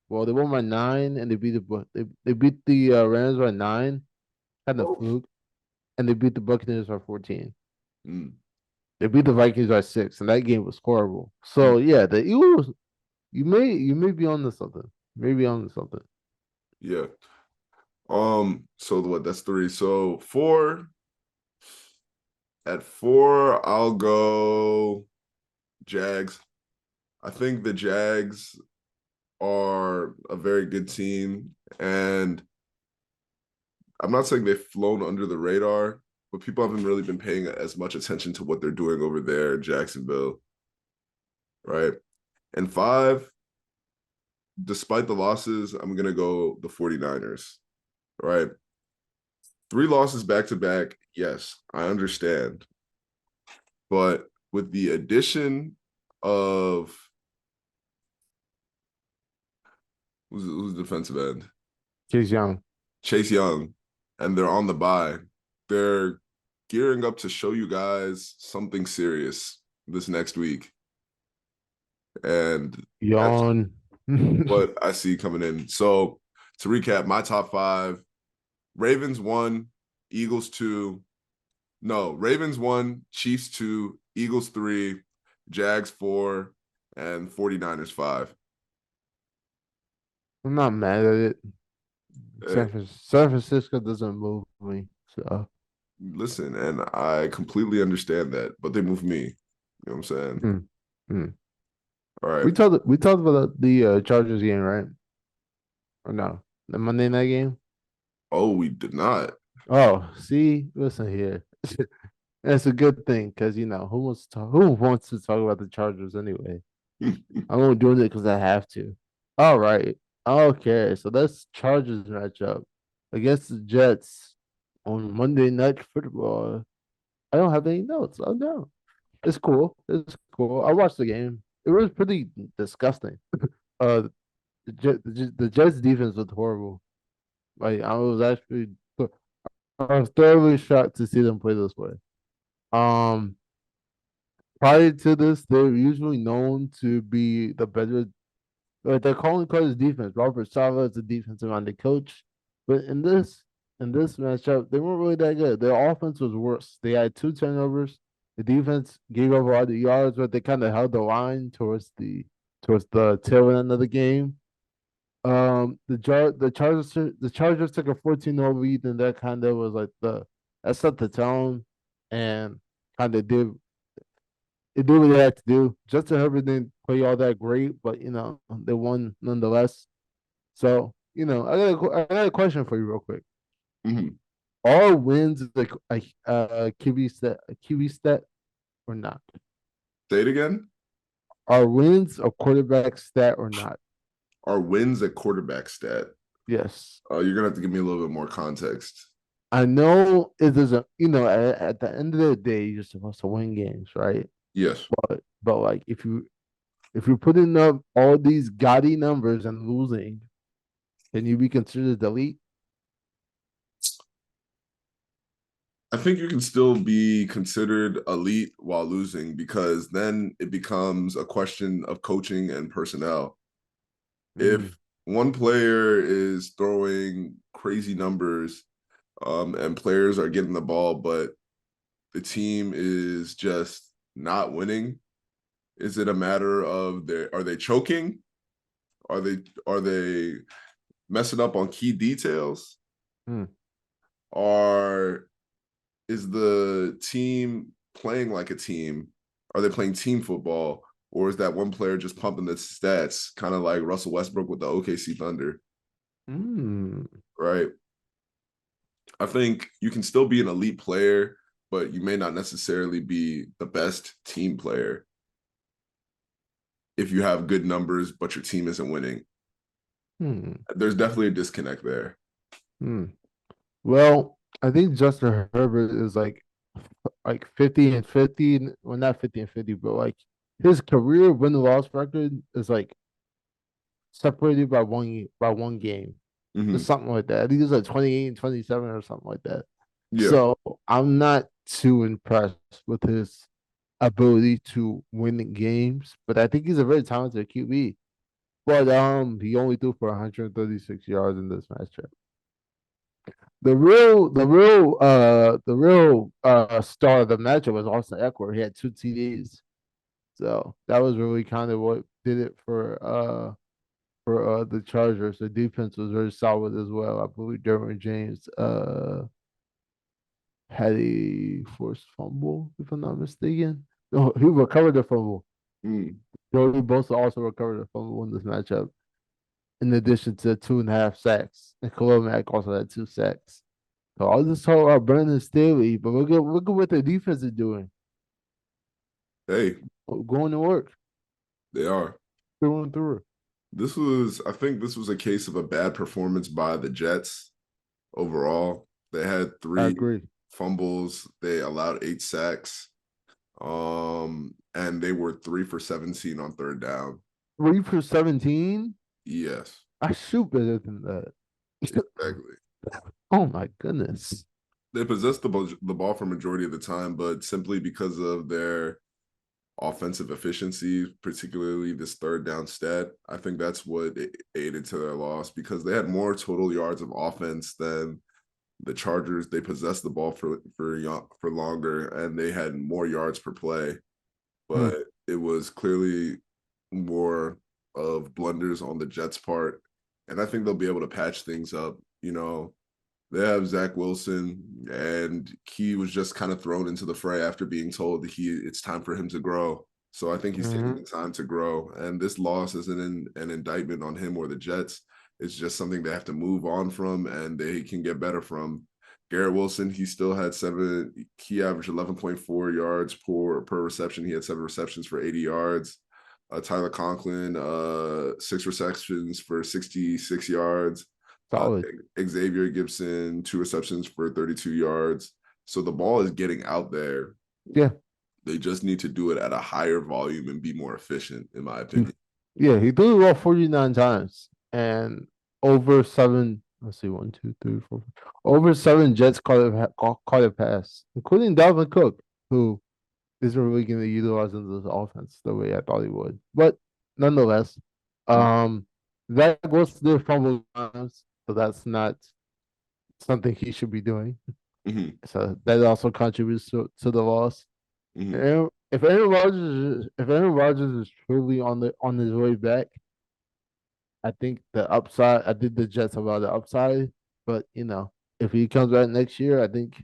won by 9 and they beat the Rams by 9, kind of Oh. fluke, and they beat the Buccaneers by 14. Mm, They beat the Vikings by 6, and that game was horrible. mm, So yeah, the Eagles, you may be on to something. Maybe on to something. yeah. So what? That's 3. So 4. At 4, I'll go Jags. I think the Jags are a very good team, and I'm not saying they've flown under the radar, but people haven't really been paying as much attention to what they're doing over there in Jacksonville, right? And 5, despite the losses, I'm going to go the 49ers, right? 3 losses back to back, yes, I understand. But with the addition of who's the defensive end? Chase Young. Chase Young, and they're on the bye. They're gearing up to show you guys something serious this next week. And that's Yawn. what I see coming in. So to recap, my top 5, Ravens 1, Eagles 2. No, Ravens 1, Chiefs 2, Eagles 3, Jags 4, and 49ers 5. I'm not mad at it. Hey, San Francisco doesn't move me. So listen, and I completely understand that, but they move me. You know what I'm saying? mm, mm. All right. We talked about the Chargers game, right? Or no? The Monday night game? Oh, we did not. Oh, see, listen here. That's a good thing because who wants to talk about the Chargers anyway? I'm only doing it because I have to. All right. Okay, so that's Chargers matchup against the Jets on Monday Night Football. I don't have any notes. Oh no, it's cool. It's cool. I watched the game. It was pretty disgusting. Uh, the Jets defense looked horrible. Like I was thoroughly shocked to see them play this way. Um, Prior to this, they're usually known to be the better. Like their calling card is defense. Robert Sala is the defensive-minded coach, but in this matchup, they weren't really that good. Their offense was worse. They had 2 turnovers. The defense gave up a lot of yards, but they kind of held the line towards the tail end of the game. The Chargers took a 14-0 lead, and that kind of was like that set the tone, and kind of did what they had to do. Justin Herbert didn't play all that great, but they won nonetheless. So I got a question for you real quick. Mhm. Are wins like a QB stat or not? Say it again. Are wins a quarterback stat or not? Are wins a quarterback stat? Yes. You're gonna have to give me a little bit more context. I know it doesn't, at the end of the day, you're supposed to win games, right? Yes. But like if you're putting up all these gaudy numbers and losing, can you be considered elite? I think you can still be considered elite while losing because then it becomes a question of coaching and personnel. Mm, If one player is throwing crazy numbers, and players are getting the ball, but the team is just not winning, is it a matter of are they choking? Are they messing up on key details? mm, Are is the team playing like a team? Are they playing team football? Or is that one player just pumping the stats, kind of like Russell Westbrook with the OKC Thunder, mm, right? I think you can still be an elite player, but you may not necessarily be the best team player if you have good numbers, but your team isn't winning. mm, There's definitely a disconnect there. mm. Well, I think Justin Herbert is like 50 and 50. Well, not 50 and 50, but like his career win-loss record is like separated by one game. Or Mm-hmm. something like that. I think it's like 28 and 27 or something like that. Yeah. So I'm not too impressed with his ability to win games, but I think he's a very talented QB. But he only threw for 136 yards in this matchup. The real star of the matchup was Austin Eckler. He had 2 TDs. So that was really kind of what did it for the Chargers. The defense was very solid as well. I believe Derwin James had a forced fumble, if I'm not mistaken. No, he recovered the fumble. Mm. Jordy Bosa also recovered the fumble in this matchup, in addition to 2.5 sacks. And Khalil Mack also had 2 sacks. So all this talk about Brandon Staley, but look at what the defense is doing. Hey, Going to work they are. through and through. I think this was a case of a bad performance by the Jets overall. They had I three agree. fumbles, they allowed 8 sacks, and they were 3 for 17 on third down. 3 for 17. Yes, I shoot better than that. exactly. Oh my goodness. They possessed the ball for majority of the time, but simply because of their offensive efficiency, particularly this third down stat, I think that's what aided to their loss because they had more total yards of offense than the Chargers. They possessed the ball for longer, and they had more yards per play, Hmm. but it was clearly more of blunders on the Jets' part, and I think they'll be able to patch things up. They have Zach Wilson, and he was just kind of thrown into the fray after being told that it's time for him to grow. So I think he's taking Mm-hmm. the time to grow. And this loss isn't an indictment on him or the Jets. It's just something they have to move on from and they can get better from. Garrett Wilson, he still had he averaged 11.4 yards per reception. He had 7 receptions for 80 yards. Tyler Conklin, 6 receptions for 66 yards. Uh, Solid. Xavier Gibson, 2 receptions for 32 yards. So the ball is getting out there. Yeah. They just need to do it at a higher volume and be more efficient, in my Hmm. opinion. Yeah, he threw the ball 49 times. and over seven. Let's see, one, two, three, four. Over seven Jets caught it pass, including Dalvin Cook, who isn't really going to utilize into this offense the way I thought he would. But nonetheless, um, that was their fumble times, so that's not something he should be doing. Mm-hmm. So that also contributes to the loss. Mm-hmm. And if Aaron Rodgers is truly on his way back, I think the upside. I think the Jets have the upside, but if he comes back next year, I think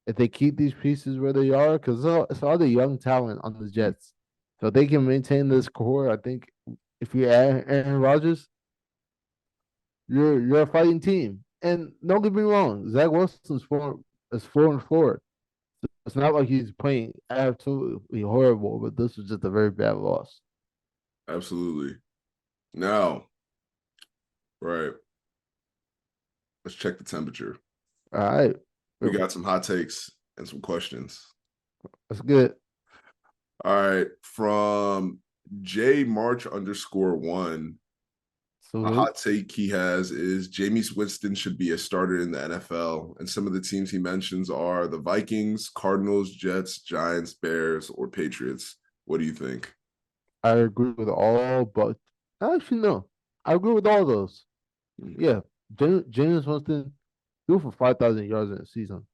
if they keep these pieces where they are, because it's all the young talent on the Jets, so if they can maintain this core. I think if you add Aaron Rodgers, you're a fighting team. And don't get me wrong, Zach Wilson's 4-4. It's not like he's playing absolutely horrible, but this was just a very bad loss. Absolutely. Now, right. Let's check the temperature. All right, We got some hot takes and some questions. that's good. All right. From J March _1. A Salute. hot take he has is Jameis Winston should be a starter in the NFL. And some of the teams he mentions are the Vikings, Cardinals, Jets, Giants, Bears, or Patriots. What do you think? I agree with all, but actually no, I agree with all those. Yeah, James Winston threw for 5,000 yards in a season.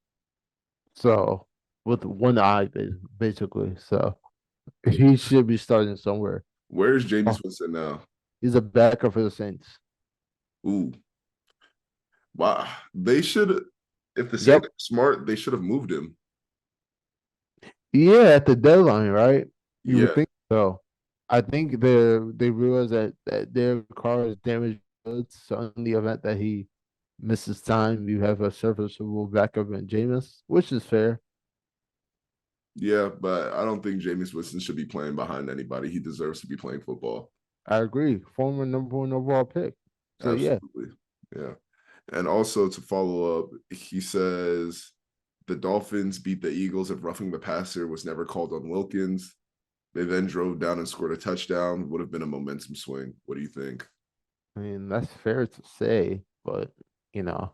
So with one eye, basically. So he should be starting somewhere. Where's Oh, Jameis Winston now? he's a backup for the Saints. Ooh. Wow. They should, if the Saints Yep. are smart, they should have moved him. Yeah, at the deadline, right? You would Yeah. think so. I think they realize that their car is damaged goods. So in the event that he misses time, you have a serviceable backup in Jameis, which is fair. Yeah, but I don't think Jameis Winston should be playing behind anybody. He deserves to be playing football. I agree. Former number one overall pick. So yeah, Absolutely. Yeah. And also to follow up, he says the Dolphins beat the Eagles if roughing the passer was never called on Wilkins. They then drove down and scored a touchdown. Would have been a momentum swing. What do you think? I mean that's fair to say, but you know,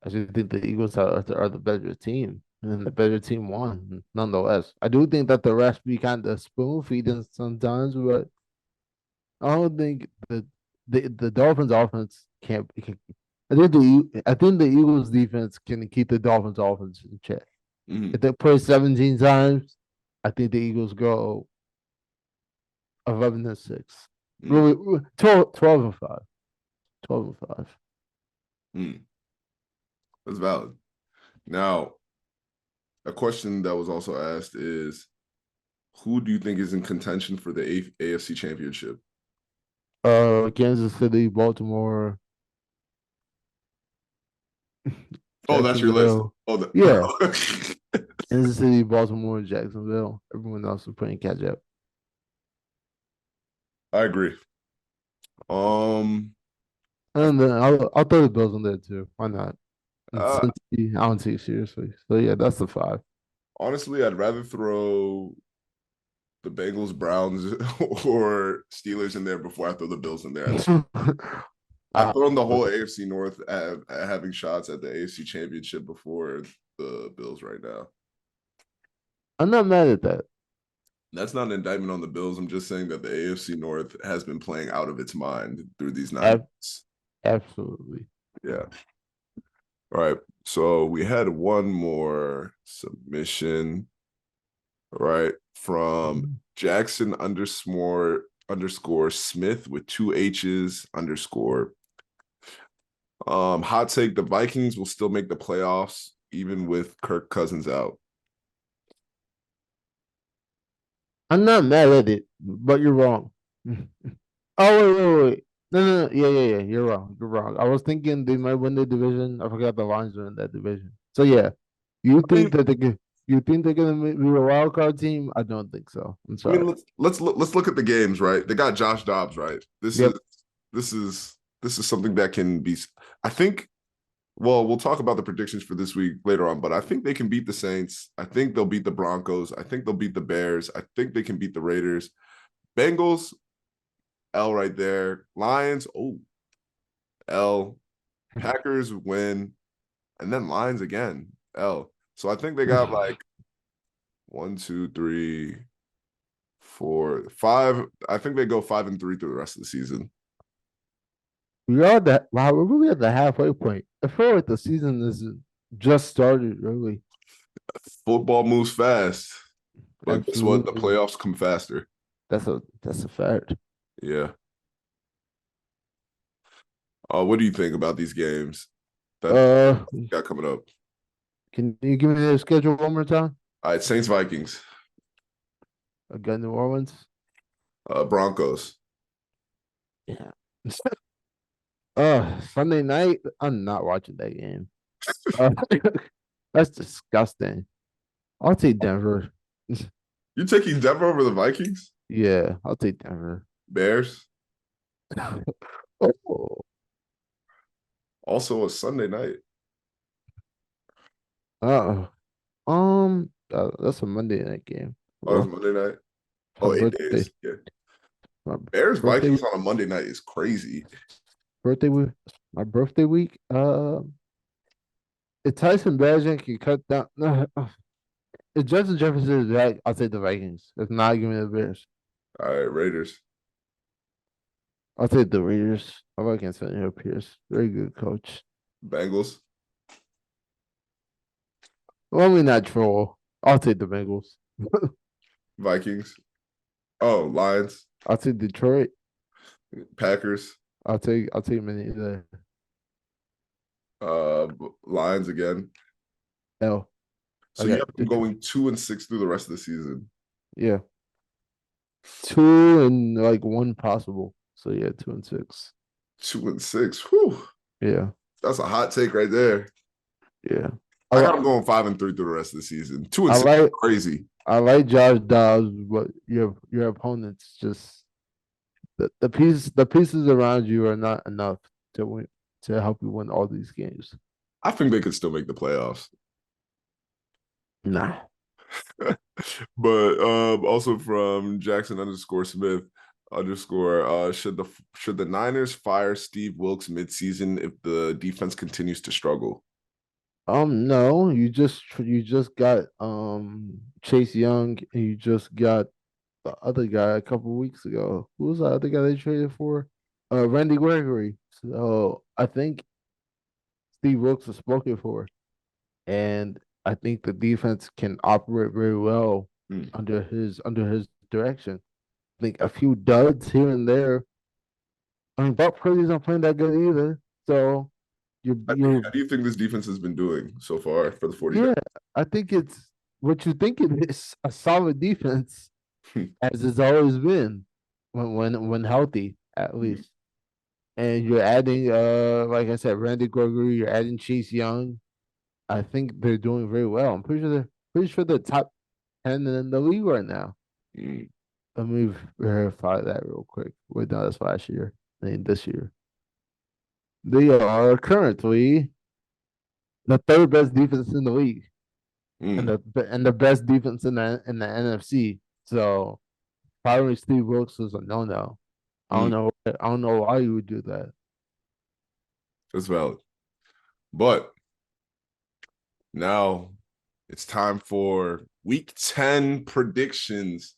I do think the Eagles are the better team, and then the better team won nonetheless. I do think that the refs be kind of spoon feeding sometimes, but I don't think the Dolphins offense can't. I think the Eagles defense can keep the Dolphins offense in check. If Mm-hmm. they play 17 times, I think the Eagles go 11-6. Mm-hmm. Really, 12-5. 12-5. Mm-hmm. That's valid. Now, a question that was also asked is who do you think is in contention for the AFC championship? Kansas City, Baltimore, Oh, that's your list. Jacksonville. Oh, Yeah, Kansas City, Baltimore, Jacksonville. Everyone else is playing catch up. I agree. Um, And then I'll throw the Bills in there too. Why not? And uh, Cincy, I don't take it seriously. So yeah, that's the five. honestly, I'd rather throw the Bengals, Browns, or Steelers in there before I throw the Bills in there. I've I, thrown the whole AFC North at having shots at the AFC Championship before the Bills right now. I'm not mad at that. That's not an indictment on the Bills. I'm just saying that the AFC North has been playing out of its mind through these 9 weeks. Absolutely. Yeah. All right. So we had one more submission, right, from Mhm. Jackson underscore Smith with 2 H's underscore. Hot take: the Vikings will still make the playoffs even with Kirk Cousins out. I'm not mad at it, but you're wrong. Oh wait. No. Yeah. You're wrong. You're wrong. I was thinking they might win the division. I forgot the Lions are in that division. So yeah, you I mean, think that you think they're gonna be a wild card team? I don't think so. I'm I mean, sorry. let's look at the games, right? They got Josh Dobbs, right? Yep. This is this is something that can be. I think. Well, we'll talk about the predictions for this week later on, but I think they can beat the Saints. I think they'll beat the Broncos. I think they'll beat the Bears. I think they can beat the Raiders. Bengals, L right there. Lions, oh. L. Packers win, and then Lions again. L. So I think they got like one, two, three, four, five. I think they go 5-3 through the rest of the season. We are that wow, we're really at the halfway point. I feel like the season is just started, really. Football moves fast, but guess what? The Absolutely. playoffs come faster. That's a fact. Yeah. What do you think about these games that Uh got coming up? can you give me the schedule one more time? All right, Saints Vikings, Again, New Orleans. Broncos, Yeah. Sunday night. I'm not watching that game. Uh, that's disgusting. I'll take Denver. you taking Denver over the Vikings? Yeah, I'll take Denver. Bears, Oh, also a Sunday night. uh, that's a Monday night game. Oh, it's Well, Monday night. my Oh, it birthday, is. Yeah. my Bears birthday, Vikings on a Monday night is crazy. birthday week, my birthday week. If Tyson Bagent can cut down, if Justin Jefferson is back, I'll take the Vikings. If not, give me the Bears. All right, Raiders, I'll take the Raiders. I like Antonio Pierce. Very good coach. Bengals, Let me not troll. I'll take the Bengals. Vikings. Oh, Lions, I'll take Detroit. Packers, I'll take many the uh, Lions again. L. So I you got have them Detroit. going 2-6 through the rest of the season. Yeah. Two and like one possible. So yeah, 2-6. 2-6. Whew. Yeah. That's a hot take right there. Yeah. I I got like them going 5-3 through the rest of the season. Two and I six is like crazy. I like Josh Dobbs, but your opponents just the pieces around you are not enough to win to help you win all these games. I think they could still make the playoffs. Nah. But also from Jackson underscore Smith underscore should the Niners fire Steve Wilkes midseason if the defense continues to struggle? No, you just got Chase Young and you just got the other guy a couple weeks ago. Who was the other guy they traded for? Randy Gregory. So I think Steve Wilkes was spoken for, and I think the defense can operate very well Hmm. under his direction. I think a few duds here and there. I mean, Buck Purdy's not playing that good either. So you're How do you think this defense has been doing so far for the 49ers? yeah. I think it's what you think it is a solid defense as it's always been when healthy at least. And you're adding like I said, Randy Gregory, you're adding Chase Young. I think they're doing very well. I'm pretty sure they're top 10 in the league right now. Hmm. Let me verify that real quick. Wait, no, that's last year. I mean this year. They are currently the third best defense in the league and Hmm. the best defense in the NFC. So firing Steve Wilkes is a no no. I don't Hmm. know. I don't know why you would do that. That's valid. But now it's time for week 10 predictions.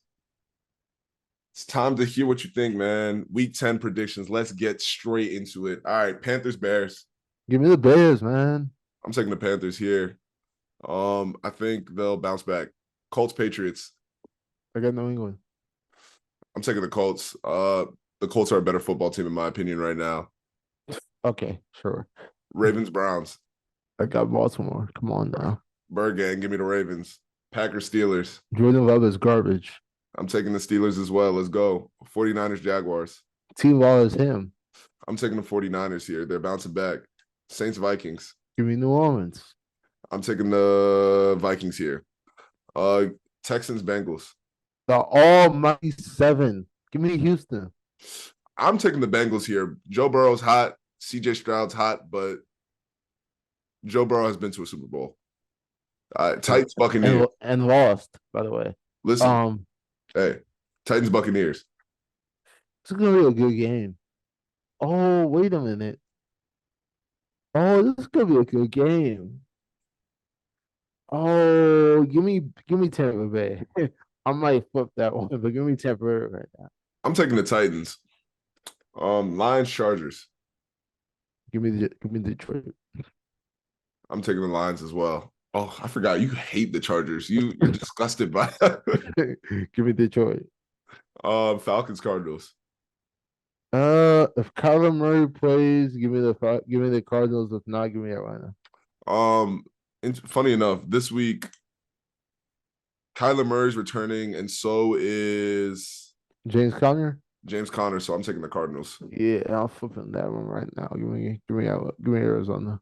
It's time to hear what you think, man. Week 10 predictions. Let's get straight into it. All right, Panthers, Bears. Give me the Bears, man. I'm taking the Panthers here. I think they'll bounce back. Colts, Patriots. I got New England. I'm taking the Colts. The Colts are a better football team in my opinion right now. Okay, sure. Ravens, Browns. I got Baltimore. Come on now. Bird gang, give me the Ravens. Packers, Steelers. Jordan Love is garbage. I'm taking the Steelers as well. Let's go. 49ers, Jaguars. T Law is him. I'm taking the 49ers here. They're bouncing back. Saints, Vikings. Give me New Orleans. I'm taking the Vikings here. Uh, Texans, Bengals. The almighty seven. Give me Houston. I'm taking the Bengals here. Joe Burrow's hot. CJ Stroud's hot, but Joe Burrow has been to a Super Bowl. And, Titans, Buccaneers. and lost, by the way. Listen, hey, Titans, Buccaneers. It's gonna be a good game. Oh, wait a minute. Oh, this could be a good game. Oh, give me Tampa Bay. I might flip that one, but give me Tampa Bay right now. I'm taking the Titans. Lions Chargers. Give me Detroit. I'm taking the Lions as well. Oh, I forgot you hate the Chargers. You're disgusted by Give me Detroit. Falcons Cardinals. If Kyler Murray plays, give me the Cardinals. If not, give me Atlanta. Um, funny enough, this week Kyler Murray's returning, and so is James Conner. James Conner. So I'm taking the Cardinals. Yeah, I'll flip him that one right now. Give me Arizona.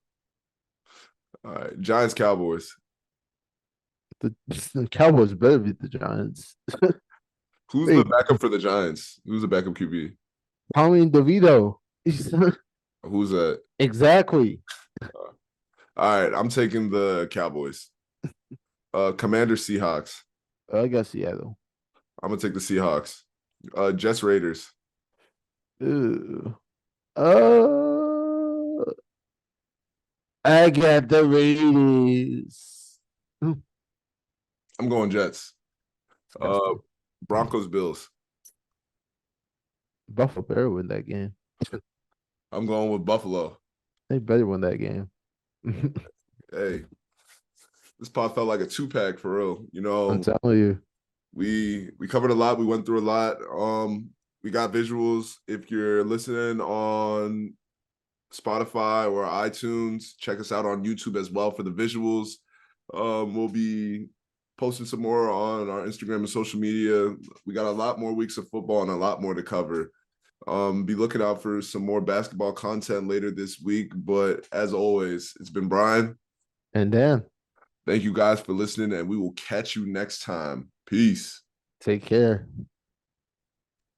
All right, Giants Cowboys. The Cowboys better beat the Giants. Who's the Wait, backup for the Giants? Who's the backup QB? Tommy DeVito. Who's that? Exactly. All right, I'm taking the Cowboys. Commander Seahawks. I got Seattle. I'm gonna take the Seahawks. Jets Raiders. Ew. Uh, I got the Raiders. I'm going Jets. Uh, Disgusting. Broncos Bills. Buffalo better win that game. I'm going with Buffalo. They better win that game. Hey, this pod felt like a two-pack for real. I'm telling you. We covered a lot. We went through a lot. We got visuals. If you're listening on Spotify or iTunes, check us out on YouTube as well for the visuals. We'll be posting some more on our Instagram and social media. We got a lot more weeks of football and a lot more to cover. Be looking out for some more basketball content later this week. But as always, it's been Brian. And Dan, Thank you guys for listening, and we will catch you next time. Peace. take care.